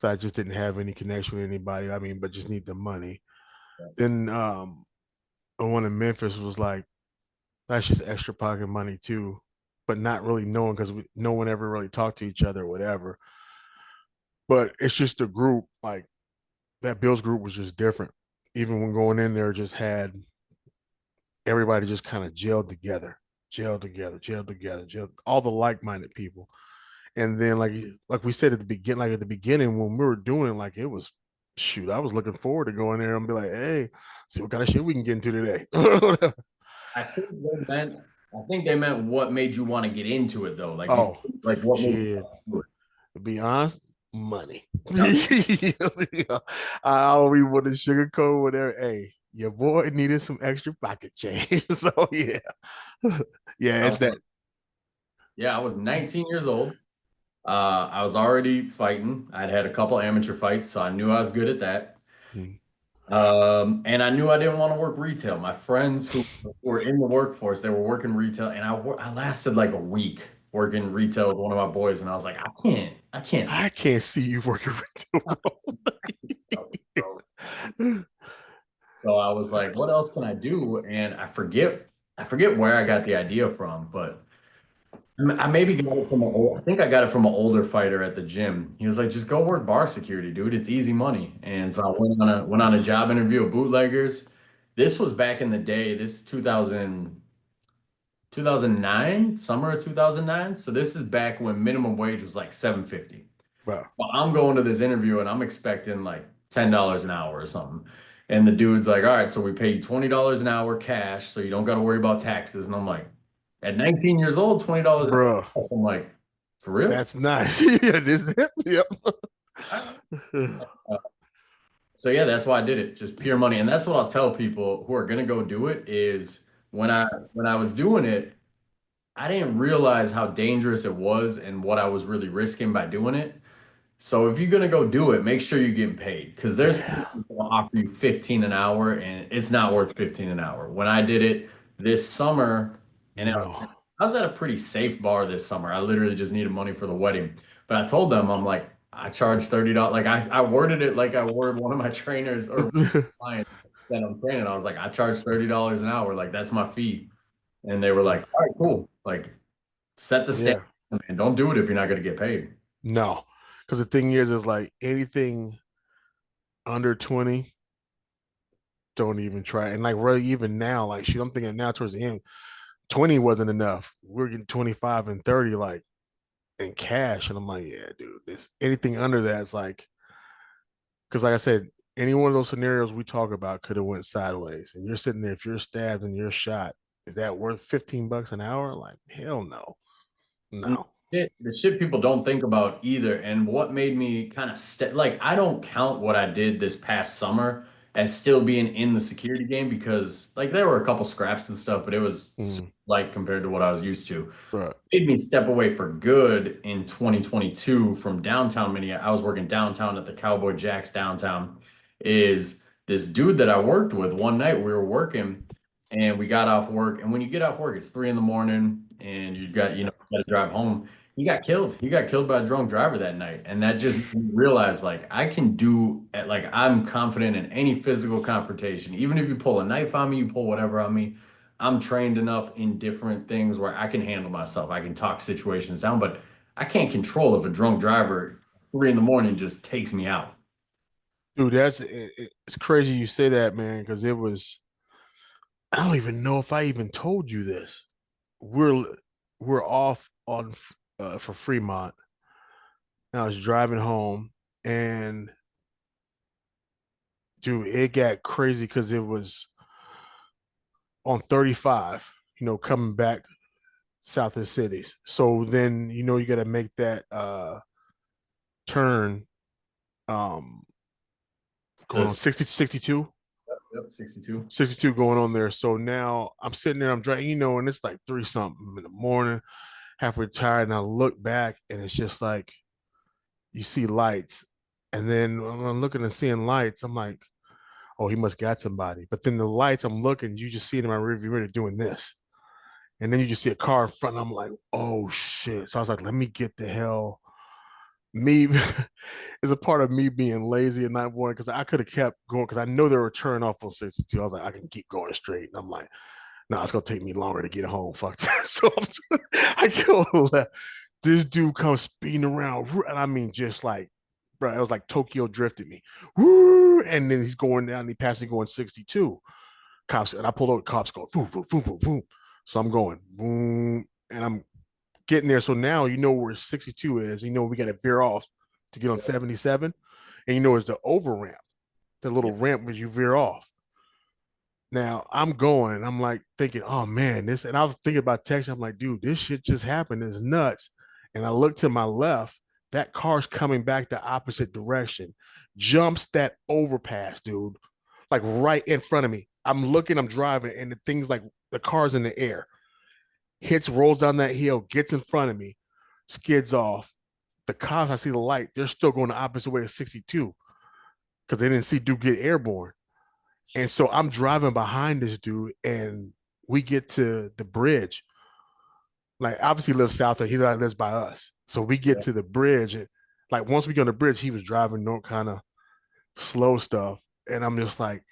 that I just didn't have any connection with anybody. I mean, but just need the money. Then the one in Memphis was like, that's just extra pocket money too, but not really knowing because no one ever really talked to each other or whatever. But it's just a group like that. Bills group was just different. Even when going in there, just had everybody just kind of gelled together, all the like-minded people. And then like we said at the beginning, like at the beginning when we were doing it, like it was shoot, I was looking forward to going there and be like, hey, see what kind of shit we can get into today. I think they meant what made you want to get into it though. Oh, Like what made you shit. want to do it? To be honest, money. Yeah. I don't even want to sugarcoat whatever. Hey, your boy needed some extra pocket change. So yeah. Yeah, it's that. Yeah, I was 19 years old. I was already fighting. I'd had a couple amateur fights, so I knew I was good at that. Mm. And I knew I didn't want to work retail. My friends who were in the workforce, they were working retail, and I lasted like a week working retail with one of my boys, and I was like, I can't see I can't see you working retail, myself, bro. bro. So I was like, what else can I do? And I forget where I got the idea from, but I maybe got it from I think I got it from an older fighter at the gym. He was like, just go work bar security, dude. It's easy money. And so I went on a job interview with Bootleggers. This was back in the day. This 2009, summer of 2009. So this is back when minimum wage was like 750. Bro, Well, I'm going to this interview and I'm expecting like $10 an hour or something. And the dude's like, all right, so we pay you $20 an hour cash, so you don't got to worry about taxes. And I'm like, at 19 years old, $20 an bro, hour. I'm like, for real? that's nice. Yeah, this is it. Yep. Uh, So yeah, that's why I did it. Just pure money. And that's what I'll tell people who are gonna go do it is when I was doing it, I didn't realize how dangerous it was and what I was really risking by doing it. So if you're gonna go do it, make sure you're getting paid because there's Yeah. people who will offer you 15 an hour and it's not worth 15 an hour. When I did it this summer, and No. I was at a pretty safe bar this summer. I literally just needed money for the wedding. But I told them, I'm like, I charge $30. Like I worded it like I worded one of my trainers or clients that I'm training. I was like, I charge $30 an hour. Like that's my fee. And they were like, all right, cool. Like set the standard, Yeah. man. Don't do it if you're not gonna get paid. No. Because the thing is like anything under 20, don't even try. And like really even now, like shit, I'm thinking now towards the end, 20 wasn't enough. We're getting 25 and 30 like in cash. And I'm like, yeah, dude, this anything under that's like because like I said, any one of those scenarios we talk about could have went sideways. And you're sitting there, if you're stabbed and you're shot, is that worth $15 an hour? Like, hell no. And No. the shit people don't think about either. And what made me kind of like, I don't count what I did this past summer as still being in the security game because, like, there were a couple scraps and stuff, but it was super Mm, light compared to what I was used to. right. Made me step away for good in 2022 from downtown Minneapolis. I was working downtown at the Cowboy Jacks downtown. Is this dude that I worked with one night? We were working and we got off work. And when you get off work, it's 3 in the morning and you got to drive home. He got killed. He got killed by a drunk driver that night, and that just made me realize like I can do like I'm confident in any physical confrontation. Even if you pull a knife on me, you pull whatever on me. I'm trained enough in different things where I can handle myself. I can talk situations down, but I can't control if a drunk driver 3 in the morning just takes me out. Dude, it's crazy you say that, man, because it was. I don't even know if I even told you this. We're we're off on for Fremont. And I was driving home, and dude, it got crazy because it was on 35. Coming back south of the cities. So then you got to make that turn, um going on This 60 62. Yep, 62. 62 going on there. So now I'm sitting there, I'm driving, and it's like 3 something in the morning, halfway tired, and I look back and it's just like you see lights. And then when I'm looking and seeing lights, I'm like, oh, he must got somebody. But then the lights, I'm looking, you just see it in my rearview mirror doing this. And then you just see a car in front. I'm like, oh shit. So I was like, let me get the hell. Me is a part of me being lazy and not wanting, because I could have kept going because I know they were turning off on 62. I was like, I can keep going straight. And I'm like, no, it's gonna take me longer to get home. Fuck that. So I go left. This dude comes speeding around, and I mean, just like, bro, it was like Tokyo drifted me. Woo! And then he's going down, he passed me going 62. Cops, and I pulled over, cops go, boom, boom, boom, boom, boom. So I'm going, boom, and I'm getting there. So now where 62 is. We got to veer off to get on 77. And it's the over ramp, the little Yep. ramp where you veer off. Now I'm going, and I'm like thinking, oh man, this, and I was thinking about texting. I'm like, dude, this shit just happened. It's nuts. And I look to my left, that car's coming back the opposite direction, jumps that overpass, dude, like right in front of me. I'm looking, I'm driving, and the thing's like the car's in the air, hits, rolls down that hill, gets in front of me, skids off. The cops, I see the light, they're still going the opposite way of 62 because they didn't see dude get airborne. And so I'm driving behind this dude, and we get to the bridge. Like, obviously, he lives south of, he lives by us. So we get Yep. to the bridge, and like once we get on the bridge, he was driving no kind of slow stuff. And I'm just like,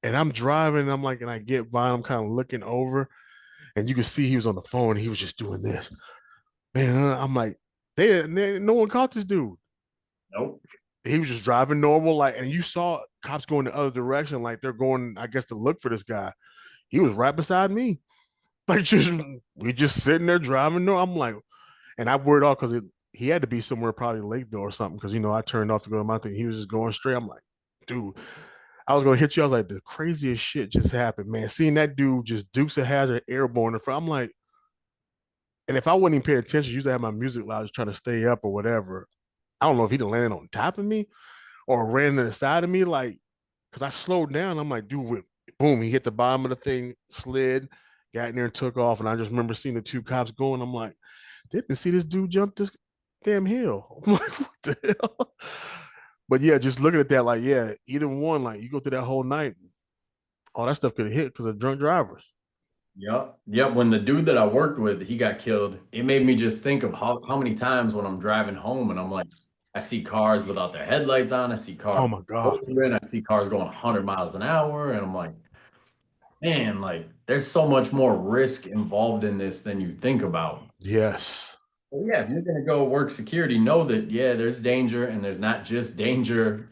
and I'm driving, and I'm like, and I get by, I'm kind of looking over, and you can see he was on the phone. He was just doing this. Man, I'm like, no one caught this dude. Nope. He was just driving normal, like, and you saw cops going the other direction, like they're going, I guess, to look for this guy. He was right beside me, like just we just sitting there driving. No, I'm like, and I worried all because he had to be somewhere probably Lakeville or something, because I turned off to go to my thing. He was just going straight. I'm like, dude, I was gonna hit you. I was like, the craziest shit just happened, man. Seeing that dude just Dukes of Hazard airborne in front. I'm like, and if I wouldn't even pay attention, usually I have my music loud, just trying to stay up or whatever. I don't know if he'd landed on top of me or ran to the side of me, like, because I slowed down. I'm like, dude, boom, he hit the bottom of the thing, slid, got in there and took off. And I just remember seeing the two cops going. I'm like, didn't see this dude jump this damn hill. I'm like, what the hell? But yeah, just looking at that, like, yeah, either one, like, you go through that whole night, all that stuff could have hit because of drunk drivers. Yep. Yep. When the dude that I worked with, he got killed, it made me just think of how many times when I'm driving home and I'm like, I see cars without their headlights on. I see Oh cars my God. over, I see cars going 100 miles an hour. And I'm like, man, like there's so much more risk involved in this than you think about. Yes. Well, yeah, if you're gonna go work security, know that yeah, there's danger, and there's not just danger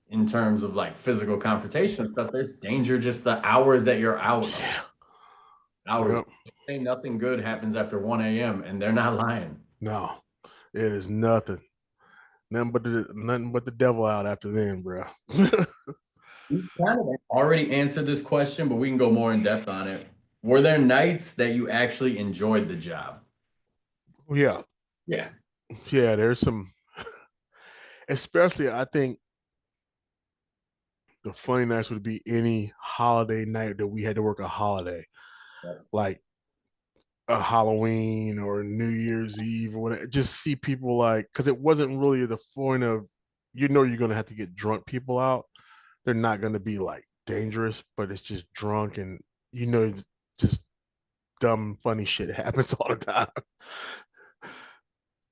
in terms of like physical confrontation and stuff. There's danger just the hours that you're out. Yeah. Hours. Yep. They say nothing good happens after 1 a.m. and they're not lying. No, it is nothing. Nothing but the devil out after then, bro. We kind of already answered this question, but we can go more in depth on it. Were there nights that you actually enjoyed the job? Yeah. Yeah. Yeah, there's some, especially I think the funny nights would be any holiday night that we had to work a holiday, like a Halloween or New Year's Eve or whatever. Just see people, like, because it wasn't really the point of, you're gonna have to get drunk people out. They're not gonna be like dangerous, but it's just drunk, and just dumb funny shit happens all the time.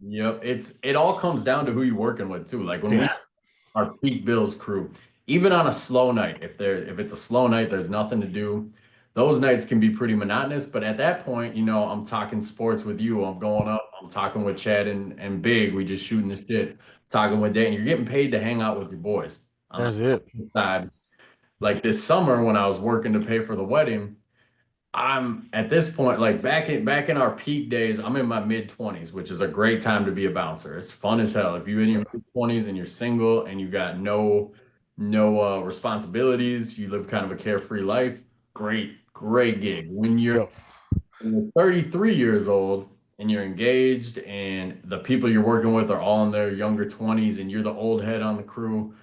Yep. It all comes down to who you're working with too. Like when we Yeah, our peak bills crew, even on a slow night, if it's a slow night, there's nothing to do. Those nights can be pretty monotonous, but at that point, I'm talking sports with you. I'm going up, I'm talking with Chad and Big. We just shooting the shit, talking with Dan. You're getting paid to hang out with your boys. On that's it. the side, like this summer when I was working to pay for the wedding, I'm at this point, like back in our peak days, I'm in my mid 20s, which is a great time to be a bouncer. It's fun as hell. If you're in your mid 20s and you're single and you got no responsibilities, you live kind of a carefree life, great gig. Yep. When you're 33 years old and you're engaged and the people you're working with are all in their younger 20s and you're the old head on the crew,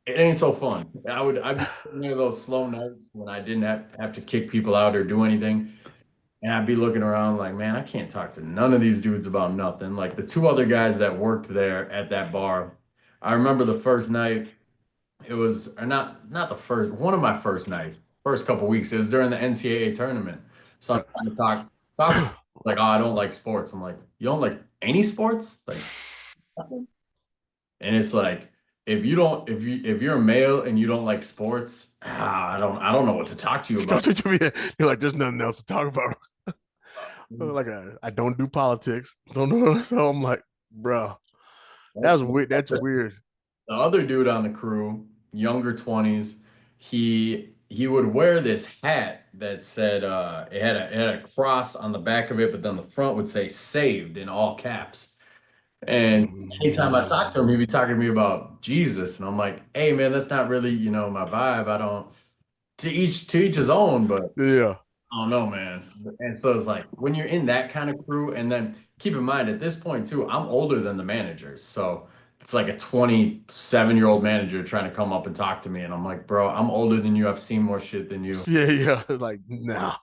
it ain't so fun. I'd be sitting there those slow nights when I didn't have to kick people out or do anything. And I'd be looking around like, man, I can't talk to none of these dudes about nothing. Like the two other guys that worked there at that bar, I remember the first night, it was or not the first, one of my first nights, first couple weeks, it was during the NCAA tournament. So I'm trying to talk like, oh, I don't like sports. I'm like, you don't like any sports? Like nothing? And it's like, if you're a male and you don't like sports, I don't know what to talk to you about. Stuff that you be, you're like, there's nothing else to talk about. Like, I don't do politics. Don't know. So I'm like, bro, that was weird. That's weird. The other dude on the crew, younger 20s, he would wear this hat that said it had a cross on the back of it, but then the front would say saved in all caps. And anytime I talk to him, he'd be talking to me about Jesus. And I'm like, hey man, that's not really, my vibe. I don't to each his own, but Yeah. I don't know, man. And so it's like when you're in that kind of crew, and then keep in mind at this point too, I'm older than the managers. So it's like a 27-year-old manager trying to come up and talk to me. And I'm like, bro, I'm older than you. I've seen more shit than you. Yeah, yeah. Like, nah.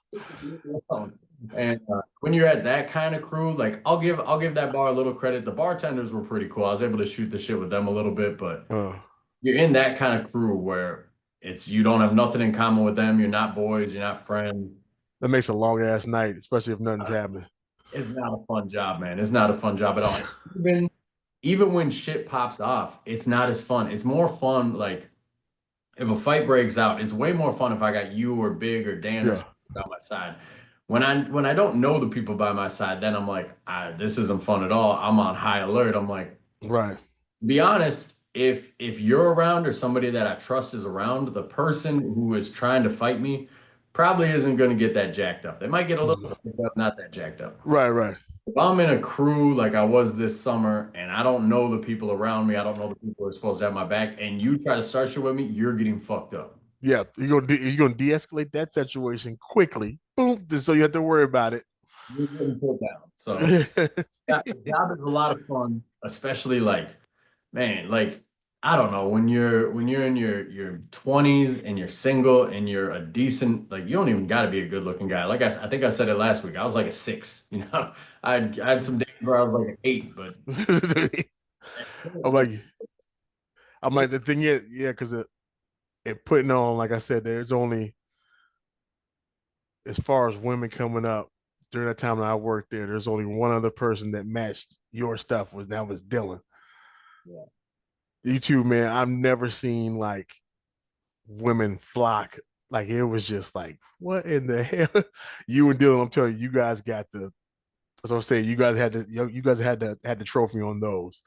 And when you're at that kind of crew, like I'll give that bar a little credit. The bartenders were pretty cool. I was able to shoot the shit with them a little bit, but Uh, you're in that kind of crew where it's you don't have nothing in common with them. You're not boys, you're not friends. that makes a long ass night, especially if nothing's happening. It's not a fun job, man. It's not a fun job at all. Even even when shit pops off, it's not as fun. It's more fun like if a fight breaks out, it's way more fun if I got you or Big or Dan or Yeah. something by my side. When I don't know the people by my side, then I'm like, this isn't fun at all. I'm on high alert. I'm like, Right. to be honest, if you're around or somebody that I trust is around, the person who is trying to fight me probably isn't going to get that jacked up. They might get a little jacked up, not that jacked up. Right, right. If I'm in a crew like I was this summer and I don't know the people around me, I don't know the people who are supposed to have my back, and you try to start shit with me, you're getting fucked up. Yeah. You're gonna de-escalate that situation quickly. Boom. Just so you have to worry about it. You're getting put down. So yeah, the job is a lot of fun, especially like, man, like I don't know, when you're in your 20s and you're single and you're a decent, like you don't even got to be a good looking guy. Like I think I said it last week. I was like a 6, I had some days where I was like an 8, but I'm like, the thing is, yeah, because it putting on, like I said, there's only as far as women coming up during that time that I worked there, there's only one other person that matched your stuff that was Dylan. yeah. You two, man, I've never seen like women flock. Like it was just like, what in the hell? You and Dylan, I'm telling you, you guys got the. As I'm saying, you guys had the trophy on those.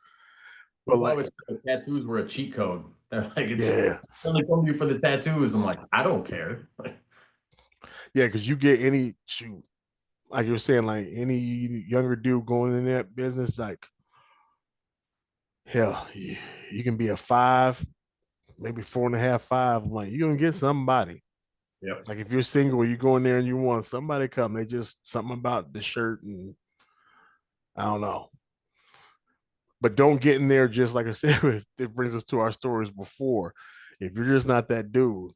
But People like, always say the tattoos were a cheat code. They're like, it's yeah, only come to you for the tattoos. I'm like, I don't care. yeah, because you get any shoot, like you were saying, like any younger dude going in that business, like hell, you can be a 5, maybe 4.5, 5. I'm like, you're gonna get somebody. Yep. Like if you're single, you go in there and you want somebody to come. They just something about the shirt and I don't know. But don't get in there just like I said. It brings us to our stories before. If you're just not that dude,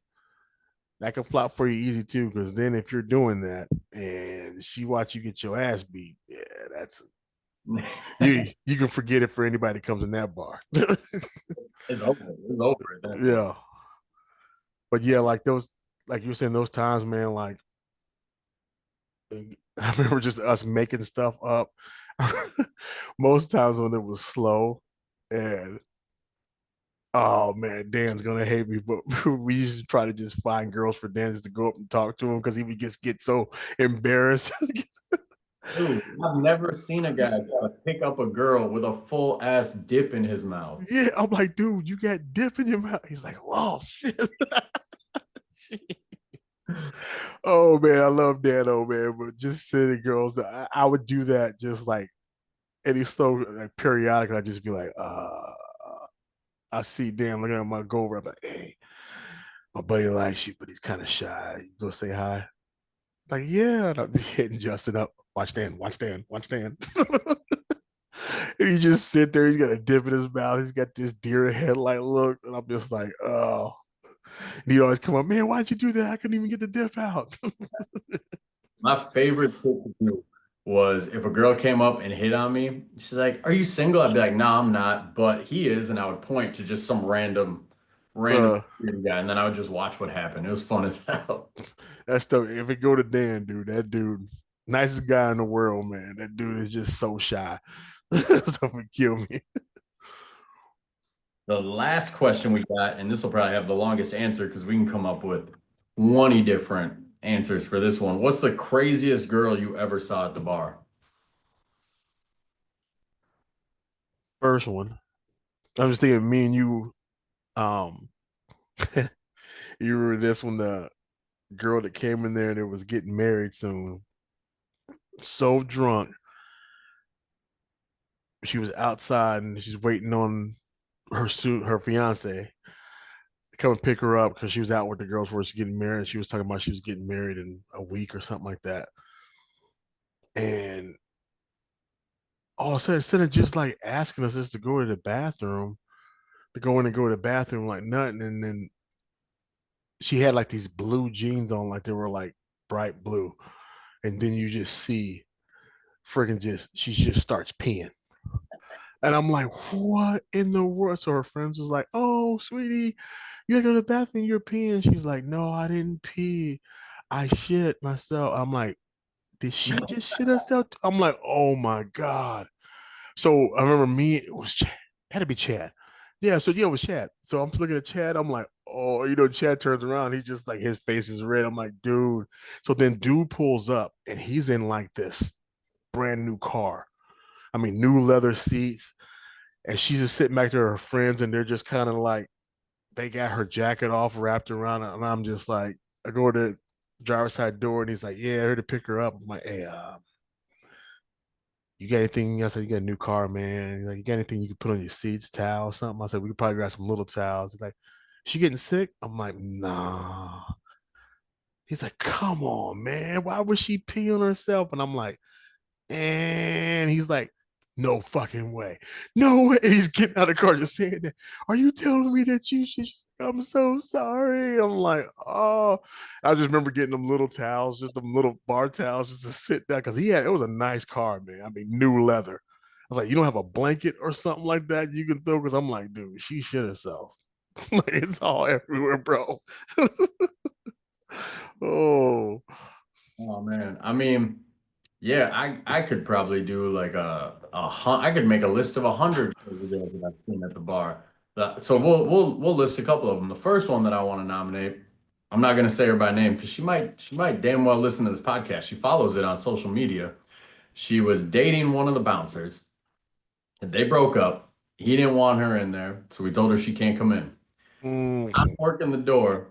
that can flop for you easy too. Because then if you're doing that and she watch you get your ass beat, yeah, that's you can forget it for anybody that comes in that bar. It's over. It's over at that point. Yeah, but yeah, like those, like you were saying, those times, man. Like I remember just us making stuff up. Most times when it was slow, and oh man, Dan's gonna hate me, but we used to try to just find girls for Dan just to go up and talk to him because he would just get so embarrassed. Dude, I've never seen a guy try to pick up a girl with a full ass dip in his mouth. Yeah, I'm like, dude, you got dip in your mouth. He's like, oh shit. Oh man, I love Dano, man. But just sitting girls, I would do that just like any slow, like periodically. I'd just be like, I see Dan looking at my go over. I'm like, hey, my buddy likes you, but he's kind of shy. You go say hi. Like, yeah, and I'm hitting Justin up. Watch Dan, watch Dan, watch Dan. And he just sit there. He's got a dip in his mouth. He's got this deer headlight look, and I'm just like, oh. And he'd always come up, man. Why'd you do that? I couldn't even get the dip out. My favorite trick to do was if a girl came up and hit on me, she's like, "Are you single?" I'd be like, "No, I'm not," but he is, and I would point to just some random uh, guy, and then I would just watch what happened. It was fun as hell. that stuff. If it go to Dan, dude, that dude, nicest guy in the world, man. That dude is just so shy. Stuff would kill me. The last question we got, and this will probably have the longest answer because we can come up with 20 different answers for this one. What's the craziest girl you ever saw at the bar? First one. I'm just thinking, me and you, um, you were this when the girl that came in there and it was getting married soon. So drunk, she was outside and she's waiting on her fiance to come and pick her up because she was out with the girls before she getting married. And she was talking about she was getting married in a week or something like that. And all of a sudden, instead of just like asking us just to go to the bathroom, to go in and go to the bathroom like nothing, and then she had like these blue jeans on, like they were like bright blue, and then you just see freaking just she just starts peeing. And I'm like, what in the world? So her friends was like, oh, sweetie, you gotta go to the bathroom, you're peeing. She's like, no, I didn't pee. I shit myself. I'm like, did she just shit herself? I'm like, oh my God. So I remember me, it was Chad, it had to be Chad. Yeah, so yeah, it was Chad. So I'm looking at Chad, I'm like, oh, Chad turns around, he just like his face is red. I'm like, dude. So then dude pulls up and he's in like this brand new car. I mean, new leather seats, and she's just sitting back there with her friends, and they're just kind of like they got her jacket off wrapped around it, and I'm just like, I go to the driver's side door, and he's like, "Yeah, here to pick her up." I'm like, "Hey, you got anything?" I said, "You got a new car, man. Like, you got anything you can put on your seats, towel, something?" I said, "We could probably grab some little towels." He's like, "She getting sick?" I'm like, "Nah." He's like, "Come on, man. Why would she pee on herself?" And I'm like, and he's like, no fucking way. No way. And he's getting out of the car just saying that. Are you telling me that you should? I'm so sorry. I'm like, oh, I just remember getting them little towels, just them little bar towels just to sit down. Cause it was a nice car, man. I mean, new leather. I was like, you don't have a blanket or something like that you can throw? Cause I'm like, dude, she shit herself. Like, it's all everywhere, bro. Oh, Oh man, I mean, yeah, I could probably do like I could make a list of 100 crazy girls that I've seen at the bar. So we'll list a couple of them. The first one that I want to nominate, I'm not gonna say her by name because she might damn well listen to this podcast. She follows it on social media. She was dating one of the bouncers, and they broke up. He didn't want her in there, so we told her she can't come in. I'm mm. working the door.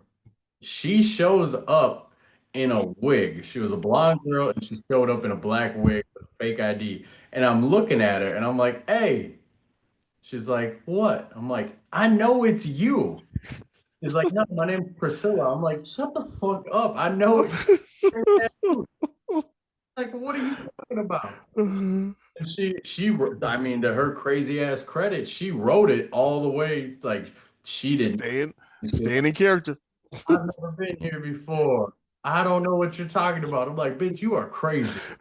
She shows up in a wig. She was a blonde girl and she showed up in a black wig with a fake ID. And I'm looking at her and I'm like, hey. She's like, what? I'm like, I know it's you. She's like, no, my name's Priscilla. I'm like, shut the fuck up. I know it's you. Like, what are you talking about? And I mean, to her crazy ass credit, she wrote it all the way. Like, she didn't. staying, staying in character. I've never been here before. I don't know what you're talking about. I'm like, bitch, you are crazy.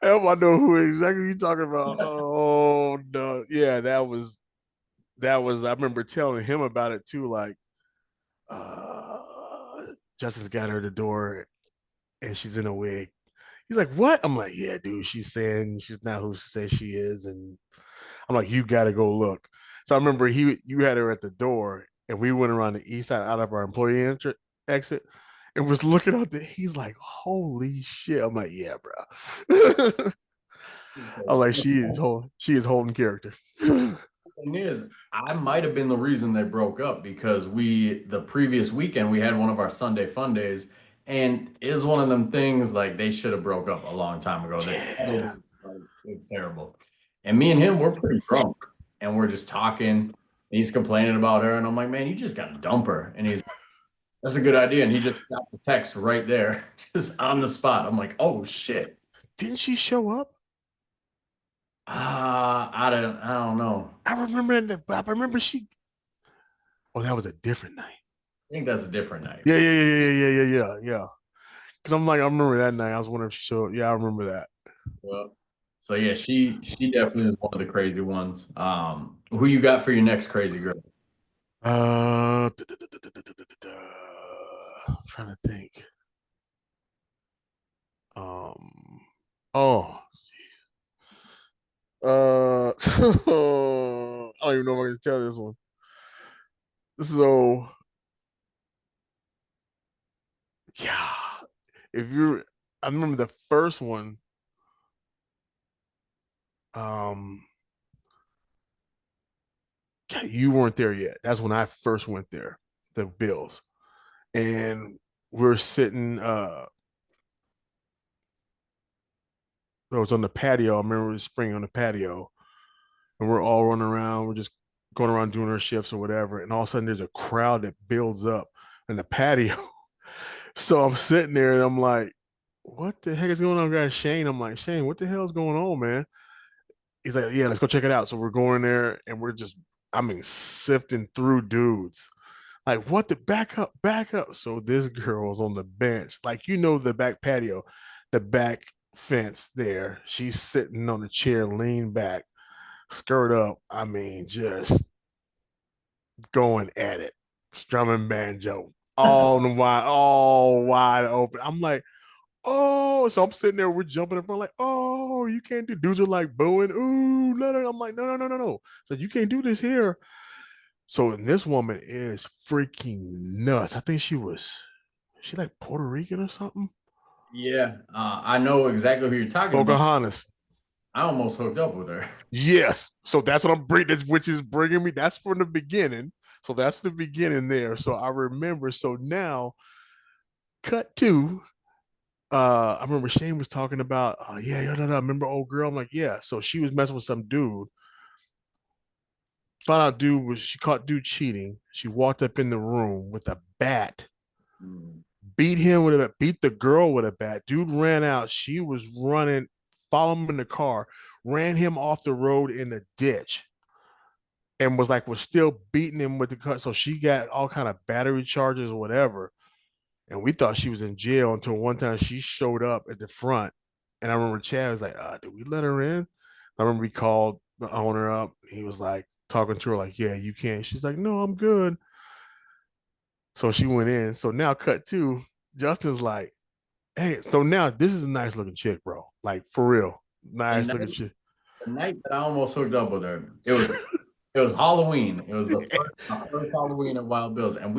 Help, I know who exactly you talking about. Oh no, yeah, that was. I remember telling him about it too. Like, uh, Justice got her at the door. and she's in a wig. He's like, what? I'm like, yeah, dude, she's saying she's not who she says she is. And I'm like, you gotta go look. So I remember you had her at the door, and we went around the east side out of our employee exit and was looking out there. He's like, holy shit. I'm like, yeah, bro. I'm like, she is holding character. Thing is, I might have been the reason they broke up because the previous weekend we had one of our Sunday fun days, and it was one of them things like they should have broke up a long time ago. Yeah. It was terrible. And me and him, we're pretty drunk, and we're just talking. And he's complaining about her, and I'm like, man, you just got to dump her. And he's, that's a good idea. And he just got the text right there, just on the spot. I'm like, oh shit. Didn't she show up? I don't know. I remember that, but I remember she. Oh, that was a different night. I think that's a different night. Yeah. Because I'm like, I remember that night. I was wondering if she showed up. Yeah, I remember that. Well, so yeah, she definitely is one of the crazy ones. Who you got for your next crazy girl? I'm trying to think. Oh, I don't even know if I can tell this one. So, yeah, if you're, I remember the first one. Um, you weren't there yet. That's when I first went there, the Bills, and we're sitting. It was on the patio. I remember it was spring on the patio, and we're all running around. We're just going around doing our shifts or whatever. And all of a sudden, there's a crowd that builds up in the patio. So I'm sitting there and I'm like, what the heck is going on, guys? Shane, I'm like, Shane, what the hell is going on, man? He's like, yeah, let's go check it out. So we're going there and we're just, I mean, sifting through dudes. Like, what the back up, back up. So this girl was on the bench, like, the back patio, the back fence there. She's sitting on the chair, lean back, skirt up. I mean, just going at it, strumming banjo, all wide open. I'm like, oh, so I'm sitting there, we're jumping in front, like, oh, you can't do. Dudes are like booing, ooh, no. I'm like, no. So you can't do this here. So this woman is freaking nuts. I think she like Puerto Rican or something. Yeah, I know exactly who you're talking about. Pocahontas. I almost hooked up with her. Yes. So that's what I'm bringing, which is bringing me. That's from the beginning. So that's the beginning there. So I remember. So now, cut to. I remember Shane was talking about, yeah, no. Remember old girl? I'm like, yeah. So she was messing with some dude. Found out she caught dude cheating. She walked up in the room with a bat, beat him with a bat, beat the girl with a bat. Dude ran out. She was running, followed him in the car, ran him off the road in the ditch, and was still beating him with the cut. So she got all kind of battery charges or whatever. And we thought she was in jail until one time she showed up at the front. And I remember Chad was like, did we let her in? I remember we called the owner up. He was like talking to her, like, yeah, you can't. She's like, no, I'm good. So she went in. So now cut to Justin's like, hey, so now this is a nice looking chick, bro. Like for real. Nice looking chick. The night that I almost hooked up with her, it was Halloween. It was the first Halloween at Wild Bill's, and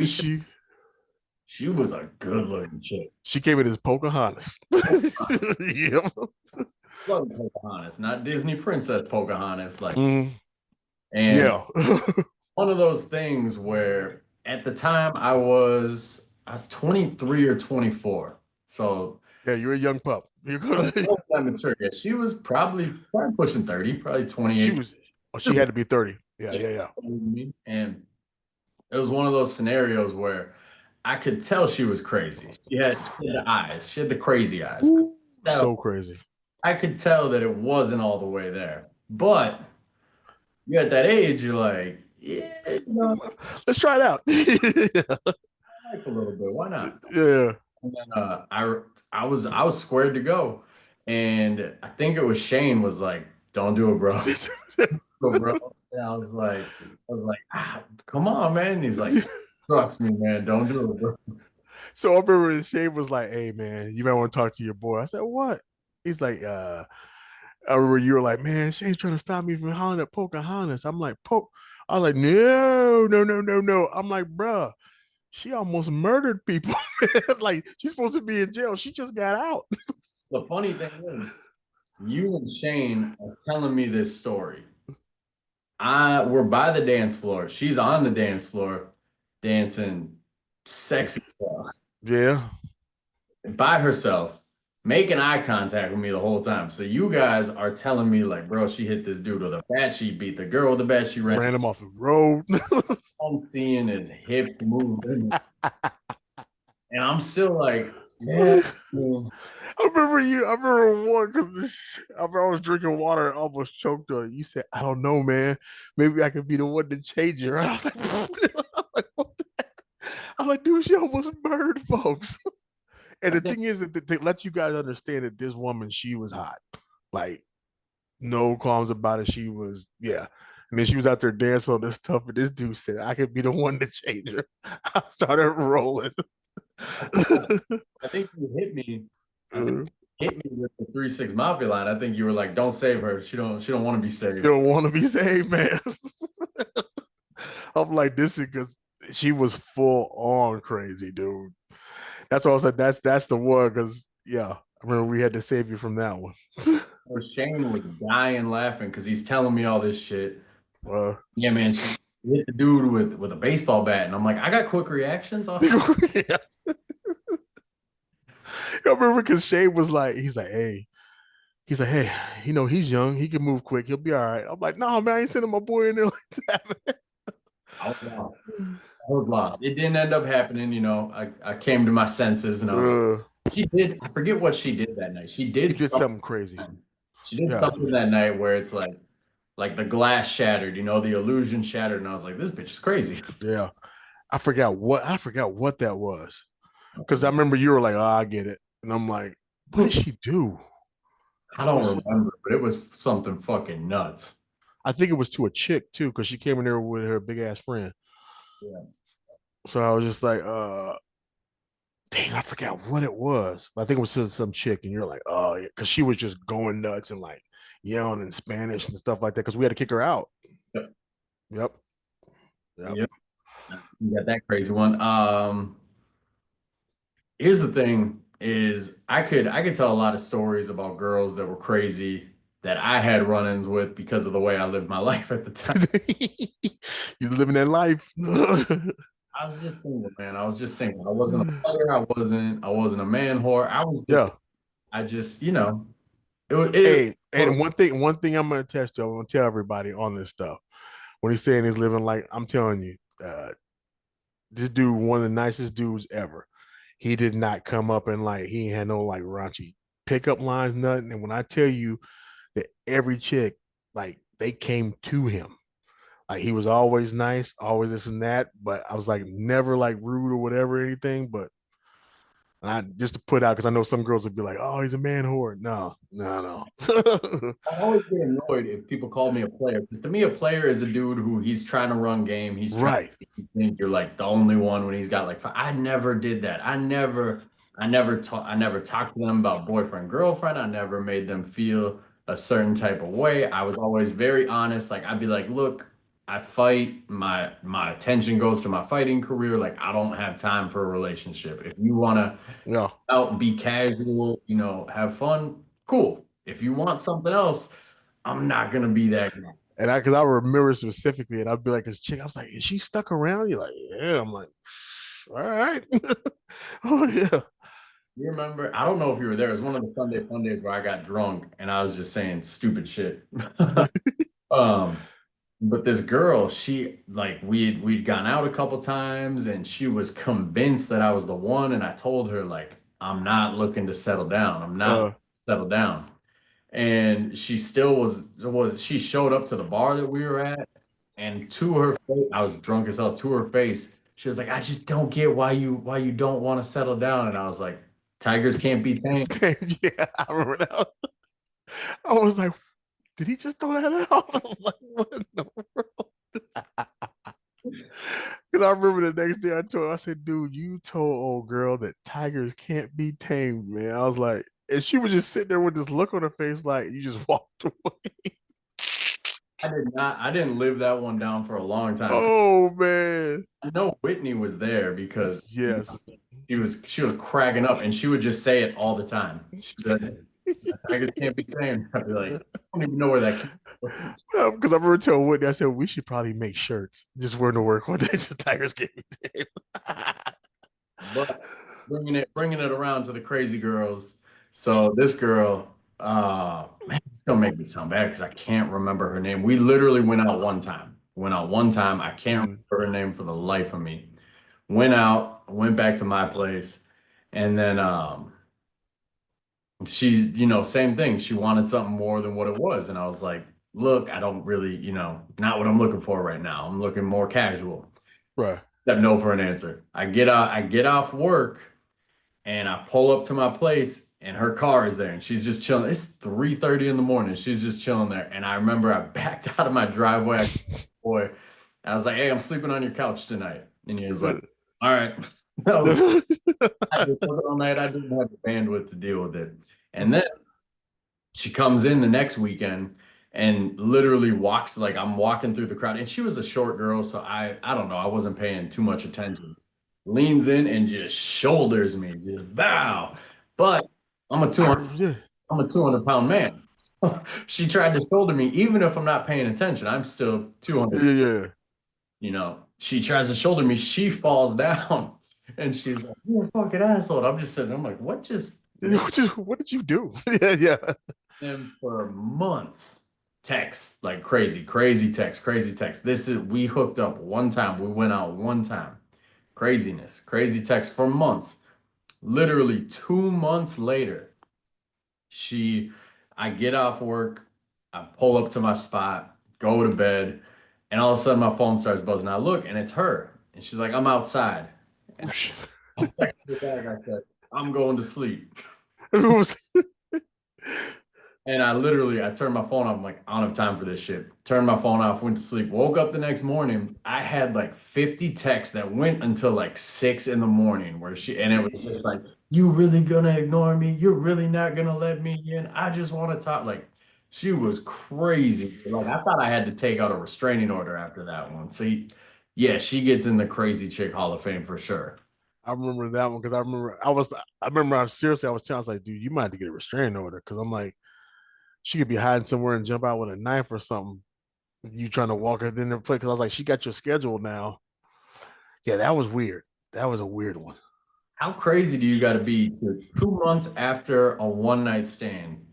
she was a good looking chick. She came in as Pocahontas. Yep. Pocahontas, not Disney princess Pocahontas. Like, and yeah. one of those things where at the time I was 23 or 24. So yeah, you're a young pup. You're good. Mature. Yeah, she was probably pushing 30, probably 28. She had to be 30. Yeah. And it was one of those scenarios where I could tell she was crazy. She had the eyes. She had the crazy eyes. Ooh, so crazy. I could tell that it wasn't all the way there. But you're at that age, you're like, yeah, let's try it out. like a little bit. Why not? Yeah. And then I was squared to go. And I think it was Shane was like, don't do it, bro. Bro. And I was like, come on, man. And he's like, trust me, man, don't do it, bro. So I remember Shane was like, "Hey man, you might want to talk to your boy." I said, "What?" He's like, I remember you were like, "Man, Shane's trying to stop me from hollering at Pocahontas." I'm like, I was like, "No, no, no, no, no." I'm like, "Bruh, she almost murdered people. Like she's supposed to be in jail. She just got out." The funny thing is, you and Shane are telling me this story. We're by the dance floor. She's on the dance floor dancing sexy stuff Yeah. by herself, making eye contact with me the whole time. So you guys are telling me like, bro, she hit this dude with a bat. She beat the girl with a bat. She ran. Ran him off the road. I'm seeing his hip moving, and I'm still like, yeah. I remember one because I was drinking water and almost choked on it. You said, "I don't know, man. Maybe I could be the one to change her." And I was like, I'm like, what the heck? I was like, dude, she almost murdered folks. And I the think thing is that to let you guys understand that this woman, she was hot. Like, no qualms about it. She was, yeah. And then she was out there dancing on this stuff, and this dude said, "I could be the one to change her." I started rolling. I think you hit me. I think you hit me with the 3-6 mafia line. I think you were like, "Don't save her. She don't want to be You saved." don't want to be saved, man. I'm like, this is because she was full on crazy, dude. That's all I said. That's the one because yeah, I remember we had to save you from that one. Or Shane was dying laughing because he's telling me all this shit. uh, Yeah, man, she hit the dude with a baseball bat, and I'm like, I got quick reactions off. yeah. I remember because Shane was like, he's like, hey, he's young, he can move quick, he'll be all right. I'm like, no, man, I ain't sending my boy in there like that. I was lost. I was lost. It didn't end up happening. I came to my senses, and I was. Uh, She did. I forget what she did that night. She he did did something. something crazy. She did Yeah, something that night where it's like the glass shattered. The illusion shattered, and I was like, this bitch is crazy. yeah. I forgot what that was because I remember you were like, oh, I get it, and I'm like, what did she do? I What was don't she? remember, but it was something fucking nuts. I think it was to a chick too, because she came in there with her big ass friend. Yeah. So I was just like, dang, I forgot what it was. But I think it was to some chick, and you're like, oh yeah, because she was just going nuts and like yelling in Spanish and stuff like that. Because we had to kick her out. Yep. Yep. Yep. Yep. You got that crazy one. Here's the thing is I could tell a lot of stories about girls that were crazy that I had run-ins with because of the way I lived my life at the time. He's living that life. I was just single, man. I was just single. I wasn't a player. I wasn't a man whore. Yeah. I just, it Hey, and one thing I'm gonna test you, I'm gonna tell everybody on this stuff. When he's saying he's living like, I'm telling you, this dude, one of the nicest dudes ever. He did not come up and like he ain't had no like raunchy pickup lines, nothing. And when I tell you that every chick, like they came to him. Like he was always nice, always this and that. But I was like never like rude or whatever, anything. But I just to put out because I know some girls would be like, "Oh, he's a man whore." No, no, no. I always get annoyed if people call me a player. Because to me, a player is a dude who he's trying to run game. He's trying Right. to think you're like the only one when he's got like five. I never did that. I never talked to them about boyfriend, girlfriend. I never made them feel a certain type of way. I was always very honest. Like I'd be like, look, I fight. My attention goes to my fighting career. Like I don't have time for a relationship. If you wanna Yeah. out and be casual, have fun, cool. If you want something else, I'm not gonna be that guy. And because I remember specifically, and I'd be like, "This chick," I was like, "Is she stuck around?" You're like, "Yeah." I'm like, "All right." Oh yeah. You remember? I don't know if you were there. It was one of the Sunday fun days where I got drunk and I was just saying stupid shit. um, but this girl, she like we'd gone out a couple times and she was convinced that I was the one. And I told her like I'm not looking to settle down. I'm not Uh, settle down. And she still was she showed up to the bar that we were at, and to her face, I was drunk as hell. To her face, she was like, I just don't get why you don't want to settle down. And I was like, tigers can't be tamed. yeah, I remember that. I was like, "Did he just throw that out?" I was like, "What in the world?" Because I remember the next day I said, dude, you told old girl that tigers can't be tamed, man. I was like, and she was just sitting there with this look on her face like you just walked away. I didn't live that one down for a long time. Oh man. I know Whitney was there because Yes. she was cracking up and she would just say it all the time. She'd be like, tigers can't be tamed. I'd be like, I don't even know where that came from. Because I remember telling Whitney, I said, we should probably make shirts. Just wear to work one day. Just tigers can't be tamed. But bringing it around to the crazy girls. So this girl, man, it's gonna make me sound bad because I can't remember her name. We literally went out one time. Went out one time. I can't Mm, remember her name for the life of me. Went out, went back to my place, and then she's, same thing. She wanted something more than what it was. And I was like, look, I don't really, not what I'm looking for right now. I'm looking more casual. right. That no for an answer. I get off work and I pull up to my place and her car is there and she's just chilling. It's 3:30 in the morning. She's just chilling there. And I remember I backed out of my driveway. Boy, I was like, hey, I'm sleeping on your couch tonight. And he was like, all right. I was working all night. I didn't have the bandwidth to deal with it. And then she comes in the next weekend and literally walks like I'm walking through the crowd. And she was a short girl, so I don't know, I wasn't paying too much attention. Leans in and just shoulders me, just bow. But I'm a 200 Yeah, I'm a 200-pound man. She tried to shoulder me, even if I'm not paying attention. I'm still 200. yeah. She tries to shoulder me, she falls down, and she's like, "You're a fucking asshole." And I'm just sitting, I'm like, what just What did you do? Yeah, yeah. and for months, text like crazy, crazy text, crazy text. We hooked up one time, we went out one time. Craziness, crazy text for months. Literally 2 months later, she, I get off work, I pull up to my spot, go to bed, and all of a sudden my phone starts buzzing. I look and it's her. And she's like, I'm outside. And I texted her back, I said, I'm going to sleep. And I turned my phone off. I'm like, I don't have time for this shit. Turned my phone off, went to sleep, woke up the next morning. I had like 50 texts that went until like 6 in the morning and it was just like, you really gonna ignore me? You're really not gonna let me in? I just want to talk. Like, she was crazy. Like, I thought I had to take out a restraining order after that one. See, yeah, she gets in the crazy chick Hall of Fame for sure. I remember that one because I remember I was telling I was like, dude, you might have to get a restraining order because I'm like, she could be hiding somewhere and jump out with a knife or something. You trying to walk her in there play because I was like, she got your schedule now. Yeah, that was weird. That was a weird one. How crazy do you got to be to 2 months after a one night stand?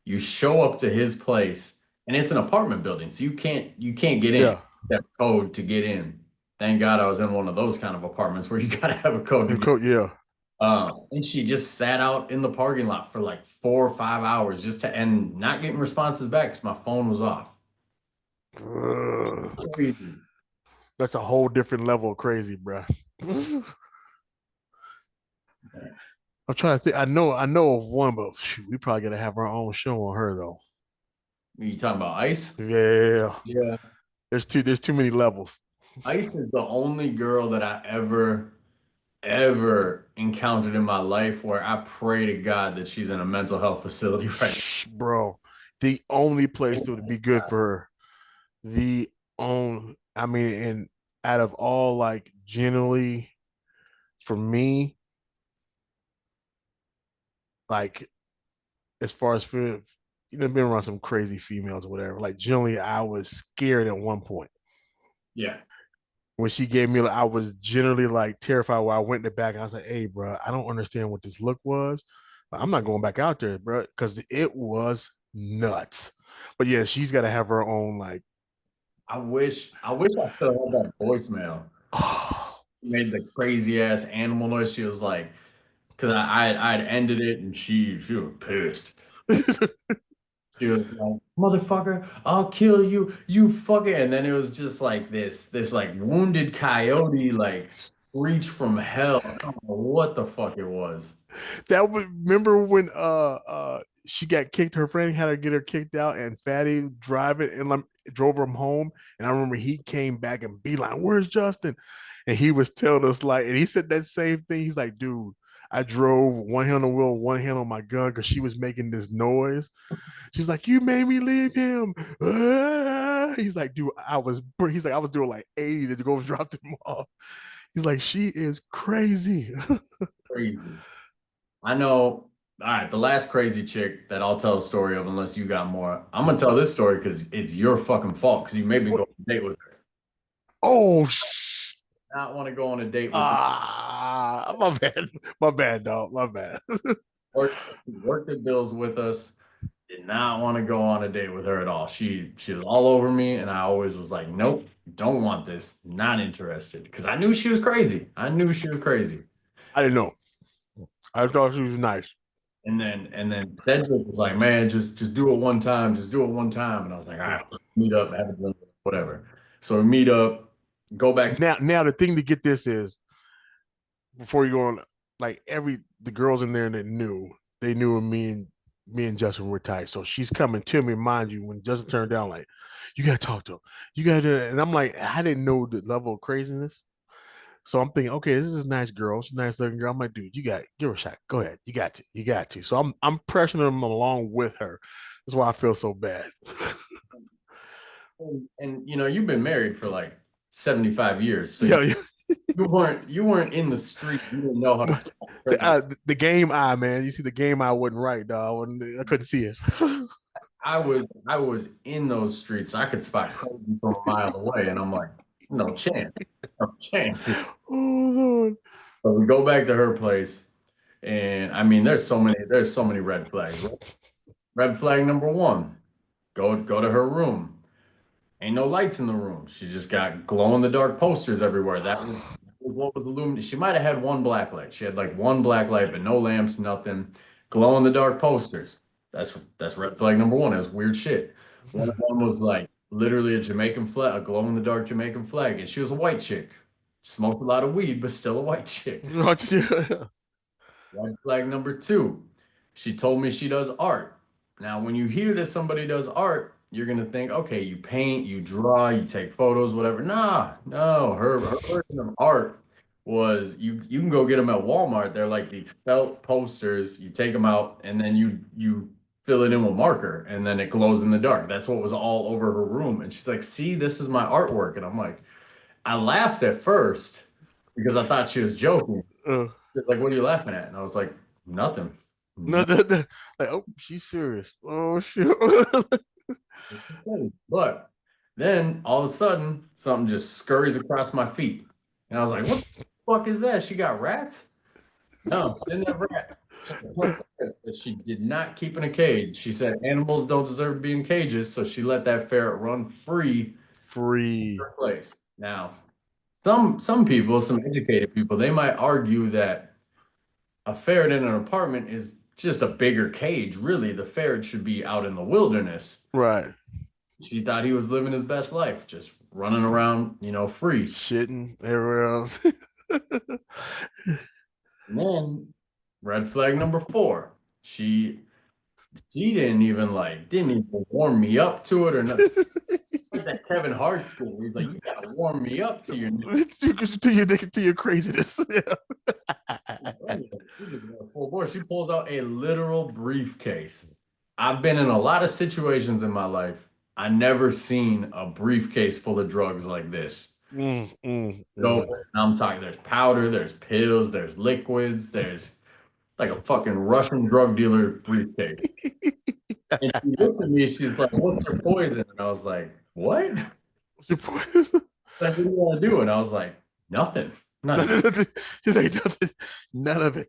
You show up to his place, and it's an apartment building, so you can't get in. Yeah, That code to get in. Thank God I was in one of those kind of apartments where you gotta have a code to the get. coat. Yeah. And she just sat out in the parking lot for like 4 or 5 hours just to and not getting responses back because my phone was off. Ugh. Crazy. That's a whole different level of crazy, bro. I'm trying to think. I know of one, but shoot, we probably gotta have our own show on her though. You talking about Ice? Yeah, Yeah. there's too many levels. Ice is the only girl that I ever encountered in my life where I pray to God that she's in a mental health facility right Bro, the only place that would be good now. for her, I mean, and out of all, like, generally, for me, like, as far as been around some crazy females or whatever, like, generally, I was scared at one point. Yeah. When she gave me, like, I was generally like terrified. Where I went in the back, and I was like, "Hey, bro, I don't understand what this look was. But I'm not going back out there, bro, because it was nuts." But yeah, she's got to have her own like. I wish I still had that voicemail. She made the crazy ass animal noise. She was like, because I'd ended it and she was pissed. She was like, motherfucker, I'll kill you, you fucking. And then it was just like this like wounded coyote, like reach from hell. I don't know what the fuck it was. That was, remember when she got kicked, her friend had to get her kicked out, and Fatty drive it and drove him home. And I remember he came back and be like, "Where's Justin?" And he was telling us like, and he said that same thing. He's like, "Dude, I drove one hand on the wheel, one hand on my gun because she was making this noise." She's like, "You made me leave him." Ah! He's like, "Dude, he's like, I was doing like 80 to go drop them off." He's like, "She is crazy." Crazy. I know. All right, the last crazy chick that I'll tell a story of, unless you got more. I'm gonna tell this story because it's your fucking fault because you made me go What? on a date with her. Oh, Not want to go on a date with my bad, my bad, dog, my bad. worked at Bill's with us. Did not want to go on a date with her at all. She was all over me, and I always was like, nope, don't want this, not interested. Because I knew she was crazy. I knew she was crazy. I didn't know. I thought she was nice. And then Cedric was like, man, just do it one time, just do it one time. And I was like, all right, meet up, have a drink, whatever. So we meet up, go back. Now the thing to get this is before you go on, like the girls in there that knew they knew me and Justin were tight. So she's coming to me, mind you, when Justin turned down, like, you gotta talk to him, you gotta, and I'm like, I didn't know the level of craziness. So I'm thinking, okay, this is a nice girl. She's a nice looking girl. I'm like, dude, you got give her a shot. Go ahead. You got to. You got to. So I'm pressuring him along with her. That's why I feel so bad. And you've been married for like 75 years. So Yeah, yeah. you weren't in the street. You didn't know how to spell president. The game eye, man. You see the game eye wasn't right, dog. I couldn't see it. I was in those streets. I could spot crazy from a mile away, and I'm like, no chance, no chance. Oh Lord. So we go back to her place, and I mean, there's so many red flags. Red flag number one, go to her room. Ain't no lights in the room. She just got glow in the dark posters everywhere. That was what was illuminated. She might have had one black light. She had like one black light, but no lamps, nothing. Glow in the dark posters. That's red flag number one. It was weird shit. One of them was like literally a Jamaican flag, a glow in the dark Jamaican flag, and she was a white chick. Smoked a lot of weed, but still a white chick. Red flag number two, she told me she does art. Now, when you hear that somebody does art, you're gonna think, okay, you paint, you draw, you take photos, whatever. Nah, no, her version of art was you can go get them at Walmart. They're like these felt posters. You take them out and then you fill it in with marker and then it glows in the dark. That's what was all over her room. And she's like, see, this is my artwork. And I'm like, I laughed at first because I thought she was joking. uh, She's like, what are you laughing at? And I was like, nothing. no, No. like, oh, she's serious. Oh shit. But then all of a sudden, something just scurries across my feet. And I was like, what the fuck is that? She got rats? No, she didn't have rats. But she did not keep in a cage. She said animals don't deserve to be in cages, so she let that ferret run free in Free. her place. Now, some people, some educated people, they might argue that a ferret in an apartment is just a bigger cage. Really, the ferret should be out in the wilderness. Right. She thought he was living his best life, just running around, free. Shitting everywhere else. And then red flag number four, she didn't even warm me up to it or nothing. Like that Kevin Hart school. He's like, you gotta warm me up to your new to your craziness. full board. She pulls out a literal briefcase. I've been in a lot of situations in my life. I never seen a briefcase full of drugs like this. So I'm talking, there's powder, there's pills, there's liquids, there's like a fucking Russian drug dealer briefcase. And she looked at me, she's like, what's your poison? And I was like, what? What's your point? Like, what do you want to do? And I was like, nothing. Nothing. He's like, nothing, none of it.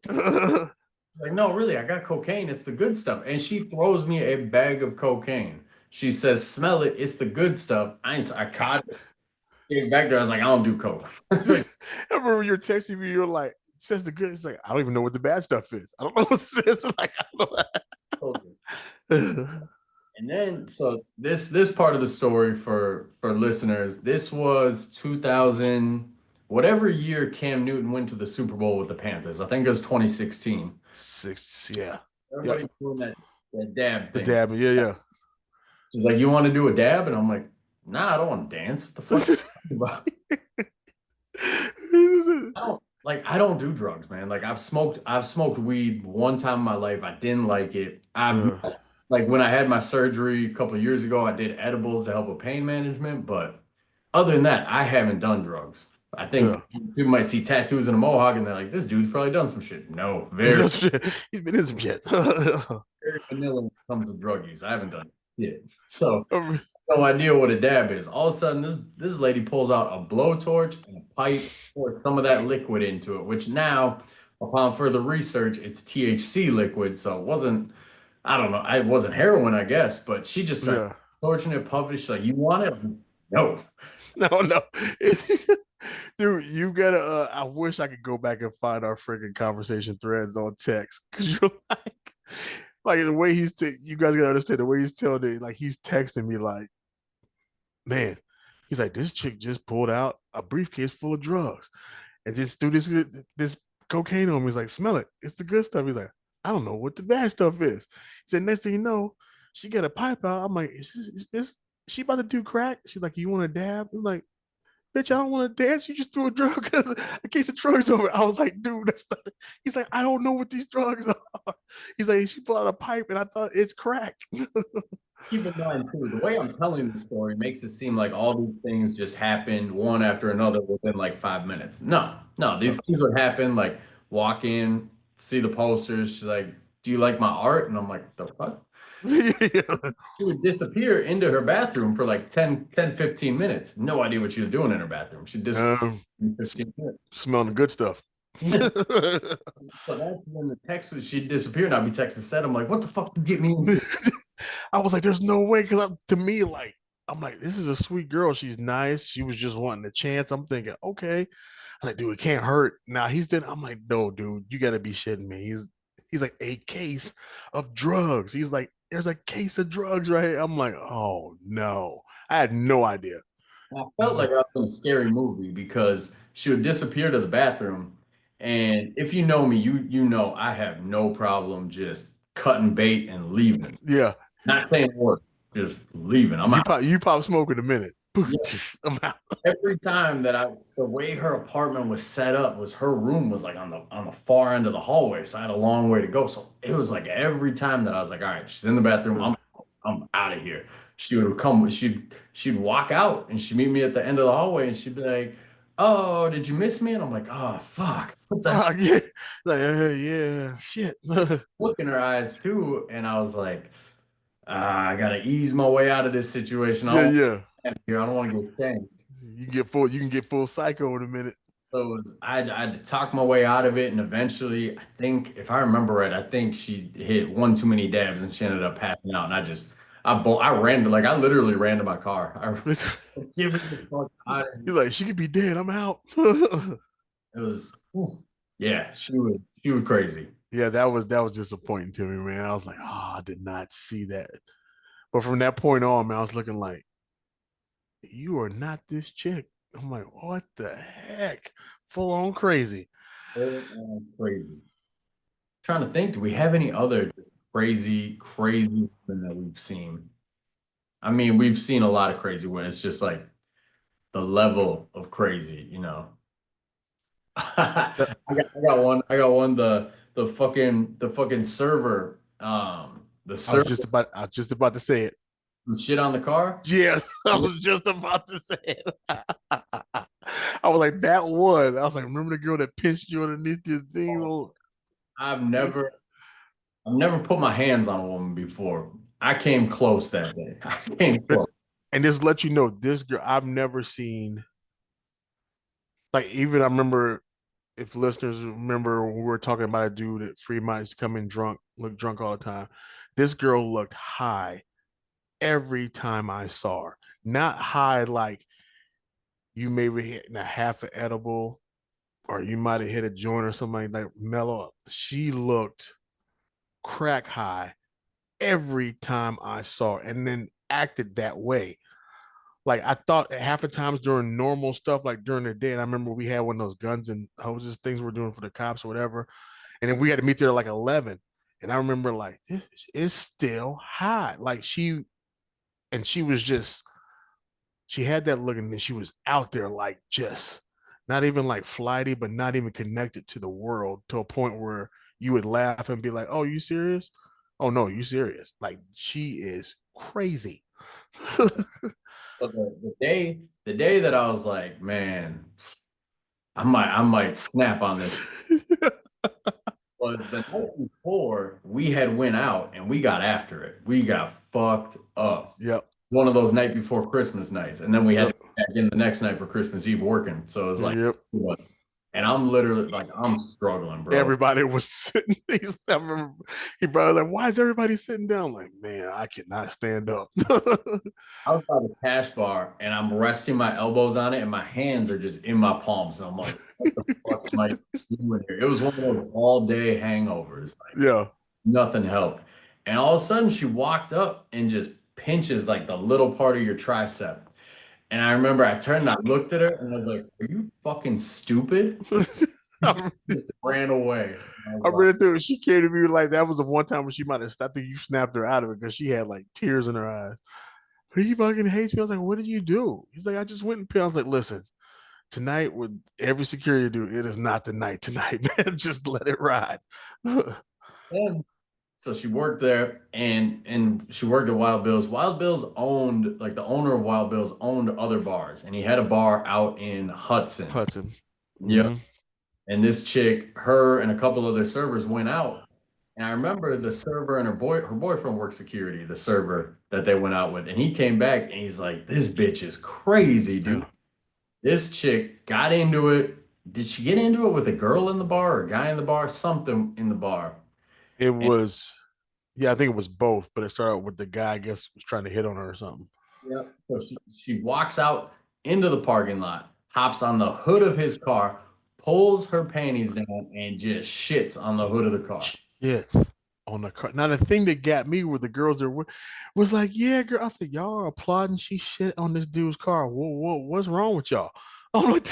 Like, no, really, I got cocaine. It's the good stuff. And she throws me a bag of cocaine. She says, smell it. It's the good stuff. I caught it. Came back there. I was like, I don't do coke. I remember you were texting me. You're like, says the good. It's like, I don't even know what the bad stuff is. I don't know what it says. Like, I don't know. And then, so this part of the story for listeners, this was 2000. whatever year Cam Newton went to the Super Bowl with the Panthers. I think it was 2016. 6, yeah. Everybody Yep. doing that dab The thing. dab, yeah, She's like, "You want to do a dab?" And I'm like, "Nah, I don't want to dance. What the fuck are you talking about?" yeah. I don't do drugs, man. Like I've smoked weed one time in my life. I didn't like it. I've Uh, like when I had my surgery a couple of years ago, I did edibles to help with pain management, but other than that, I haven't done drugs. I think yeah. people might see tattoos and a mohawk and they're like, this dude's probably done some shit. No, very, He's been in some shit. very vanilla when it comes to drug use. I haven't done shit. So no idea what a dab is. All of a sudden, this lady pulls out a blowtorch and a pipe, pours some of that liquid into it, which now, upon further research, it's THC liquid. So it wasn't, I don't know, it wasn't heroin, I guess, but she just started Yeah. torching it public. She's like, you want it? No. No. Dude, you gotta I wish I could go back and find our freaking conversation threads on text because you're like the way you guys gotta understand the way he's telling it, like he's texting me like, man, he's like, this chick just pulled out a briefcase full of drugs and just threw this cocaine on me. He's like, smell it. It's the good stuff. He's like, I don't know what the bad stuff is. He said, next thing you know, she got a pipe out. I'm like, is she about to do crack? She's like, you want to dab? I'm like, bitch, I don't want to dance. You just threw a case of drugs over. I was like, dude, that's not it. He's like, I don't know what these drugs are. He's like, she pulled out a pipe and I thought it's crack. Keep in mind too, the way I'm telling the story makes it seem like all these things just happened one after another within like 5 minutes. No, no, these things would happen like walk in, see the posters. She's like, "Do you like my art?" And I'm like, "The fuck?" Yeah. She would disappear into her bathroom for like 15 minutes. No idea what she was doing in her bathroom. She'd disappear in 15 minutes. Smelling the good stuff. So that's when the text was she'd disappear and I'd be texting said, I'm like, what the fuck you get me into? I was like, there's no way. Cause to me, like, I'm like, this is a sweet girl. She's nice. She was just wanting a chance. I'm thinking, okay. I'm like, dude, it can't hurt. Now he's dead. I'm like, no, dude, you gotta be shitting me. He's like a case of drugs. He's like, there's a case of drugs, right? I'm like, oh no. I had no idea. I felt like I was in a scary movie because she would disappear to the bathroom. And if you know me, you know I have no problem just cutting bait and leaving. Yeah. Not saying a word, just leaving. I'm You out. pop smoke in a minute. Yeah. I'm out. Every time that the way her apartment was set up was her room was like on the far end of the hallway, so I had a long way to go. So it was like every time that I was like, all right, she's in the bathroom, I'm out of here. She would come, she'd walk out and she'd meet me at the end of the hallway and she'd be like, "Oh, did you miss me?" And I'm like, "Oh, fuck." What the Yeah. Like, yeah, shit. look in her eyes too, and I was like, I gotta ease my way out of this situation. I Yeah, don't want yeah. to here. I don't want to get shanked. You can get full psycho in a minute. So I had to talk my way out of it, and eventually, I think if I remember right, I think she hit one too many dabs, and she ended up passing out. And I ran to like I literally ran to my car. I give it the fuck out of He's here. like, she could be dead. I'm out. It was, yeah, she was crazy. Yeah, that was disappointing to me, man. I was like, oh, I did not see that. But from that point on, man, I was looking like, you are not this chick. I'm like, what the heck? Full on crazy. Crazy. Trying to think, do we have any other crazy women that we've seen? I mean, we've seen a lot of crazy women. It's just like the level of crazy, you know. Uh, I got one. The fucking server. The server I was just about to say it. shit on the car. Yeah, I was just about to say it. I was like, that one. I was like, remember the girl that pinched you underneath your thing? I've never, I've never put my hands on a woman before. I came close that day. I came close. And just let you know, this girl, I've never seen, like, even I remember, if listeners remember, when we were talking about a dude at Fremont used to come in drunk, look drunk all the time. This girl looked high every time I saw her. Not high like you maybe hitting a half an edible or you might have hit a joint or something like mellow. She looked crack high every time I saw her and then acted that way. Like I thought half the times during normal stuff, like during the day, and I remember we had one of those guns and hoses things we're doing for the cops or whatever, and then we had to meet there at like 11. And I remember like it's still hot. Like she was just she had that look, and then she was out there like just not even like flighty, but not even connected to the world to a point where you would laugh and be like, "Oh, you serious? Oh no, you serious?" Like she is crazy. But the day that I was like, man, I might snap on this was the night before we had went out and we got after it. We got fucked up. Yep. One of those night before Christmas nights, and then we had Yep. to go back in the next night for Christmas Eve working. So it was like, Yep. and I'm literally like, I'm struggling, bro. Everybody was sitting. I remember he probably like, "Why is everybody sitting down?" I'm like, man, I cannot stand up. I was by the cash bar and I'm resting my elbows on it, and my hands are just in my palms. And I'm like, what the fuck am I doing here? It was one of those all day hangovers. Like Yeah. nothing helped. And all of a sudden, she walked up and just pinches like the little part of your tricep. And I remember I turned and I looked at her and I was like, "Are you fucking stupid?" I Just ran away. I was like, read through it. She came to me like that was the one time when she might have stopped. You snapped her out of it because she had like tears in her eyes. He fucking hates me. I was like, what did you do? He's like, I just went and peeled. I was like, listen, tonight with every security dude, it is not the night tonight, man. Just let it ride. and so she worked there and she worked at Wild Bill's. Wild Bill's owned like the owner of Wild Bill's owned other bars, and he had a bar out in Hudson. Hudson. Yep. Mm-hmm. And this chick, her and a couple other servers went out. And I remember the server and her boyfriend worked security, the server that they went out with. And he came back and he's like, "This bitch is crazy, dude. Yeah. This chick got into it. Did she get into it with a girl in the bar or a guy in the bar? Something in the bar." It And was, yeah, I think it was both, but it started with the guy, I guess, was trying to hit on her or something. yeah, so she walks out into the parking lot, hops on the hood of his car, pulls her panties down, and just shits on the hood of the car. Yes. On the car. Now the thing that got me were the girls that were was like, yeah, girl. I said, y'all are applauding. She shit on this dude's car. What's wrong with y'all? I'm like,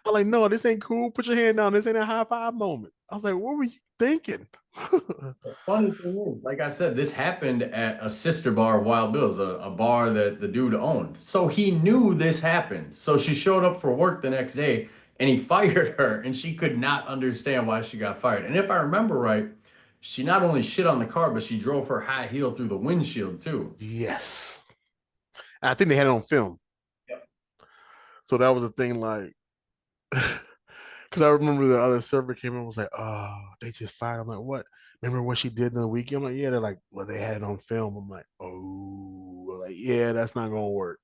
I'm like, no, this ain't cool. Put your hand down. This ain't a high five moment. I was like, what were you thinking? The funny thing is, like I said, this happened at a sister bar of Wild Bill's, a bar that the dude owned. So he knew this happened. So she showed up for work the next day and he fired her, and she could not understand why she got fired. And if I remember right, she not only shit on the car, but she drove her high heel through the windshield too. Yes. I think they had it on film. Yep. So that was a thing like because I remember the other server came in and was like, oh, they just fired. I'm like, what? Remember what she did in the weekend? I'm like, yeah, they're like, well, they had it on film. I'm like, oh, like, yeah, that's not gonna work.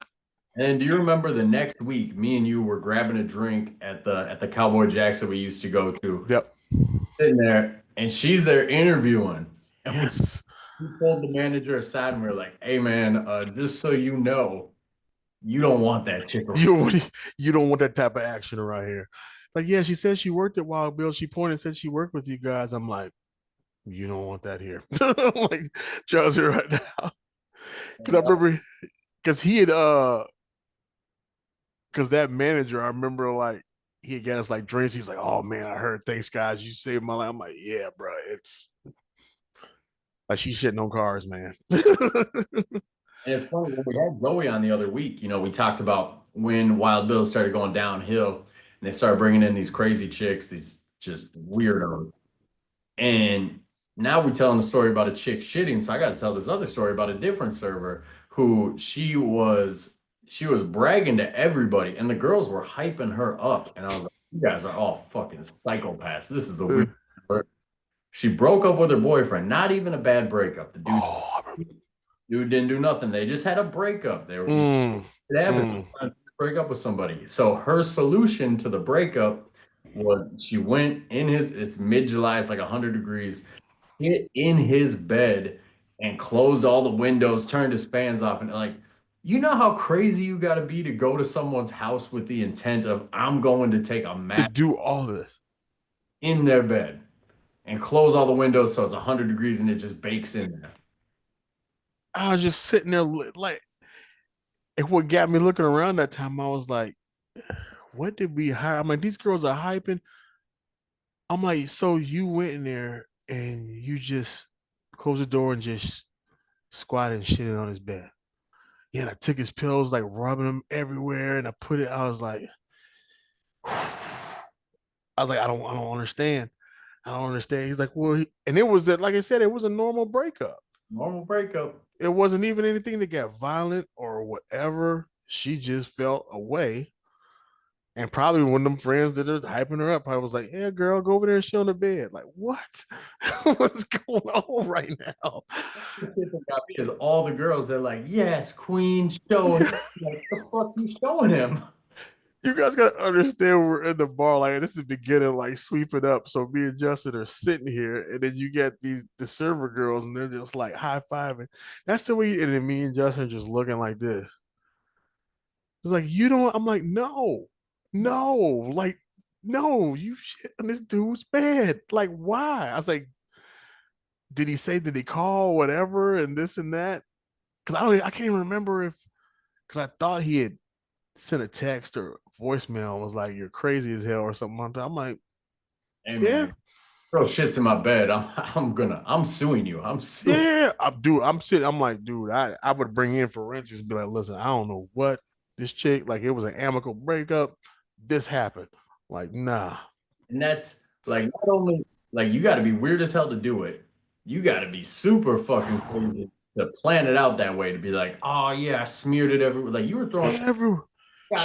And do you remember the next week, me and you were grabbing a drink at the Cowboy Jacks that we used to go to, Yep. sitting there, and she's there interviewing. And Yes. we pulled the manager aside and we are like, "Hey man, just so you know, you don't want that chick around." You you don't want that type of action around here. Like, yeah, she said she worked at Wild Bill. She pointed and said she worked with you guys. I'm like, you don't want that here. I'm like, Chelsea right now. Because I remember because he had because that manager, I remember like he had got us like drinks. He's like, "Oh man, I heard. Thanks, guys. You saved my life." I'm like, "Yeah, bro. It's like she's shitting on cars, man." And it's funny when we had Zoe on the other week, we talked about when Wild Bill started going downhill and they started bringing in these crazy chicks, these just weirdos. And now we're telling a story about a chick shitting. So I got to tell this other story about a different server who she was bragging to everybody, and the girls were hyping her up. And I was like, "You guys are all fucking psychopaths. This is the weird." She broke up with her boyfriend. Not even a bad breakup. The dude Oh, Dude didn't do nothing. They just had a breakup. They were mm, it happens mm. to break up with somebody. So her solution to the breakup was she went in it's mid-July, it's like 100 degrees, hit in his bed and closed all the windows, turned his fans off, and like, how crazy you got to be to go to someone's house with the intent of I'm going to take a To nap do all this, in their bed and close all the windows so it's 100 degrees and it just bakes in there. I was just sitting there like And what got me looking around that time, I was like, what did we hire? I'm like, these girls are hyping. I'm like, so you went in there and you just closed the door and just squatted and shitted on his bed. Yeah, and I took his pillows, like rubbing them everywhere, and I put it. I was like, I don't understand. I don't understand. He's like, well, and it was that, like I said, it was a normal breakup. Normal breakup. It wasn't even anything that got violent or whatever. She just felt away. And probably one of them friends that are hyping her up, I was like, yeah, girl, go over there and shit on the bed. Like, what? What's going on right now? The shit that got me is all the girls. They're like, yes, queen, show him. Like, the fuck you showing him? You guys gotta understand we're in the bar, like this is the beginning, like sweeping up. So me and Justin are sitting here, and then you get the server girls, and they're just like high fiving. That's the way. And then me and Justin just looking like this. It's like you don't. I'm like no, like no, you shit on this dude's bed. Like why? I was like, did he say? Did he call? Whatever, and this and that. Because I can't even remember if because I thought he had sent a text or voicemail was like you're crazy as hell or something. I'm like, Hey yeah, man, girl shits in my bed. I'm suing you. I'm suing. yeah. I'm sitting. I'm like, dude, I would bring in forensics and be like, listen, I don't know what this chick like. It was an amicable breakup. This happened. Like, nah. And that's like not only like you got to be weird as hell to do it. You got to be super fucking crazy to plan it out that way to be like, oh yeah, I smeared it everywhere. Like you were throwing. Every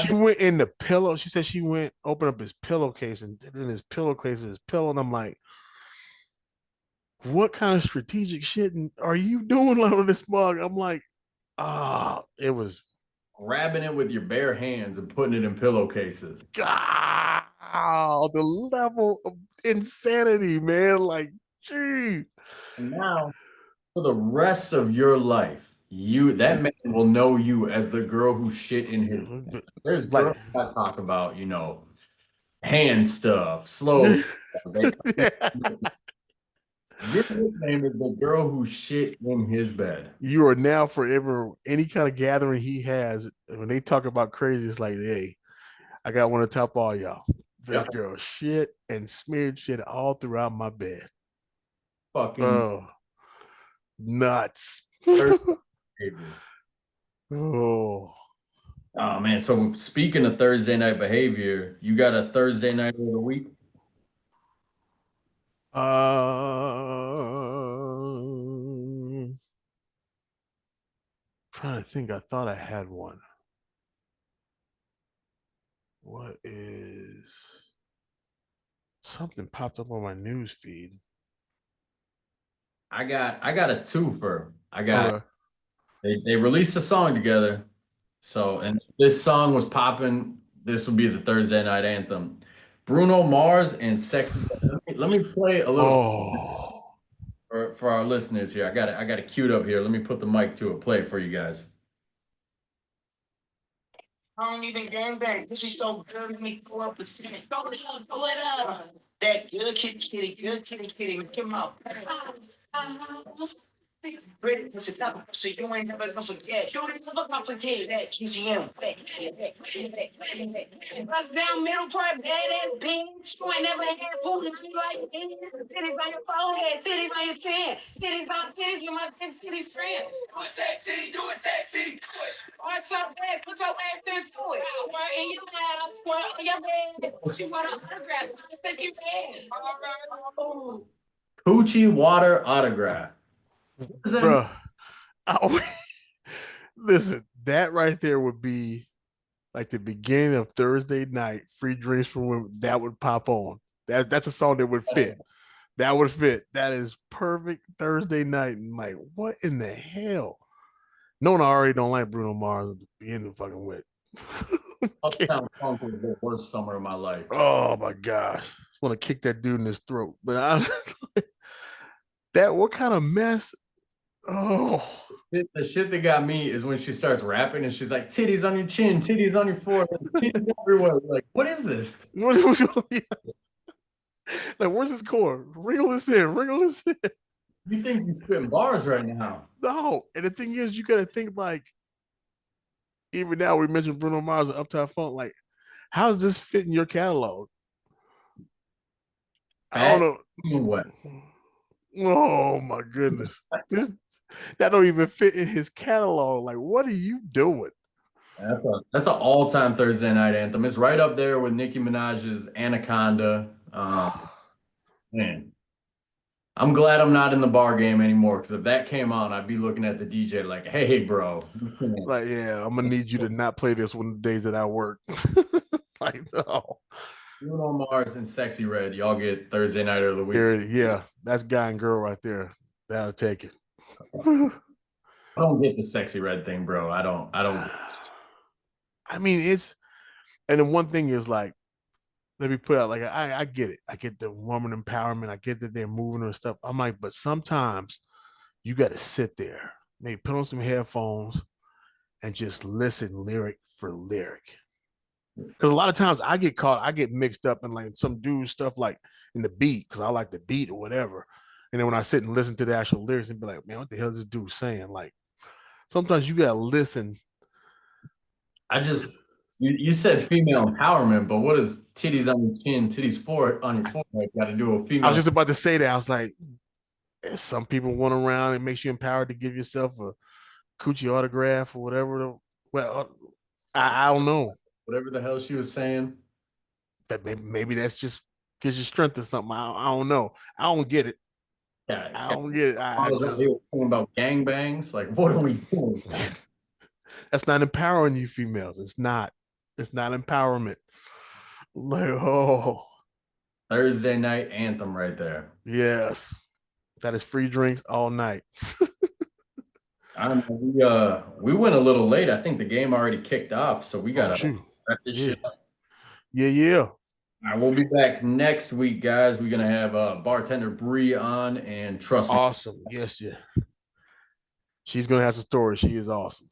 she God, went in the pillow. She said she went open up his pillowcase and in his pillowcase is his pillow. And I'm like, what kind of strategic shit are you doing on this mug? I'm like, it was grabbing it with your bare hands and putting it in pillowcases. the level of insanity, man. Like, gee. And now for the rest of your life, you that man will know you as the girl who shit in his. There's Like, girls that talk about, hand stuff, slow. They, your nickname is the girl who shit in his bed. you are now forever any kind of gathering he has. When they talk about crazy, it's like, hey, I got one to top all y'all. This Yep. girl shit and smeared shit all throughout my bed. Fucking Oh, nuts. behavior. Oh, Oh man, so speaking of Thursday night behavior, you got a Thursday night of the week? trying to think. I thought I had one. What is something popped up on my news feed? I got a twofer. I got Okay. they released a song together. So and this song was popping. This would be the Thursday night anthem. Bruno Mars and Sexy. Let me play a little Oh, for our listeners here. I got it queued up here. Let me put the mic to it. Play it for you guys. I don't even gang bang. This is so good. Let me pull up a cement. Throw it up, throw it up. That good kitty, good kitty. Come on. Pretty pussy top, so you ain't never gonna forget. You ain't never gonna forget that GCM. Bust down middle part, badass beans. You ain't never had booty like this. Titties on your forehead, titties on your chin. Titties on titties, you must be titties friends. Do it sexy, do it sexy, do it. Arch your back, put your ass into it. Squirt in your mouth, squirt on your bed. She want an autograph, so I think you red. All right. Coochie Water Autograph. What does that mean? bruh. Listen, that right there would be like the beginning of Thursday night, free drinks for women. That would pop on. That's a song that would fit. That would fit. That is perfect Thursday night. And like, what in the hell? No one already don't like Bruno Mars to begin the fucking with. Uptown Funk was the worst summer of my life. Oh my gosh. I want to kick that dude in his throat. But that what kind of mess? Oh, The shit that got me is when she starts rapping and she's like, titties on your chin, titties on your forehead, titties everywhere. Like, what is this? like where's his core? Wrinkle this in, wrinkle this in. You think you spitting bars right now? No, and the thing is, you got to think like even now we mentioned Bruno Mars and Uptown Funk. Like, how does this fit in your catalog? I don't know. What? Oh my goodness. That don't even fit in his catalog. Like, what are you doing? That's an all-time Thursday night anthem. It's right up there with Nicki Minaj's Anaconda. Man, I'm glad I'm not in the bar game anymore because if that came on, I'd be looking at the DJ like, "Hey, bro." Like, yeah, I'm gonna need you to not play this one of the days that I work. Like, no. Bruno Mars and Sexy Red, y'all get Thursday night of the week. Yeah, that's guy and girl right there. That'll take it. I don't get the Sexy Red thing, bro. I don't. I mean, it's, and then one thing is like, let me put out, like, I get it. I get the woman empowerment. I get that they're moving and stuff. I'm like, but sometimes you got to sit there, maybe put on some headphones and just listen lyric for lyric. Because a lot of times I get mixed up in like some dude stuff like in the beat because I like the beat or whatever. And then when I sit and listen to the actual lyrics and be like, man, what the hell is this dude saying? Like, sometimes you gotta listen. You said female empowerment, but what does titties on your chin, titties on your forehead got to do with female? I was just about to say that. I was like, some people went around, it makes you empowered to give yourself a coochie autograph or whatever. Well, I don't know. Whatever the hell she was saying. That maybe that's just gives you strength or something. I don't know. I don't get it. Yeah, I don't get it. they were talking about gangbangs. Like, what are we doing? That's not empowering you females. It's not empowerment. Like, oh, Thursday night anthem right there. yes, that is free drinks all night. We went a little late. I think the game already kicked off, so we gotta wrap this shit up. Yeah. All right, we'll be back next week, guys. We're gonna have bartender Bree on, and trust me, Awesome. Yes, yeah. She's gonna have some stories. She is awesome.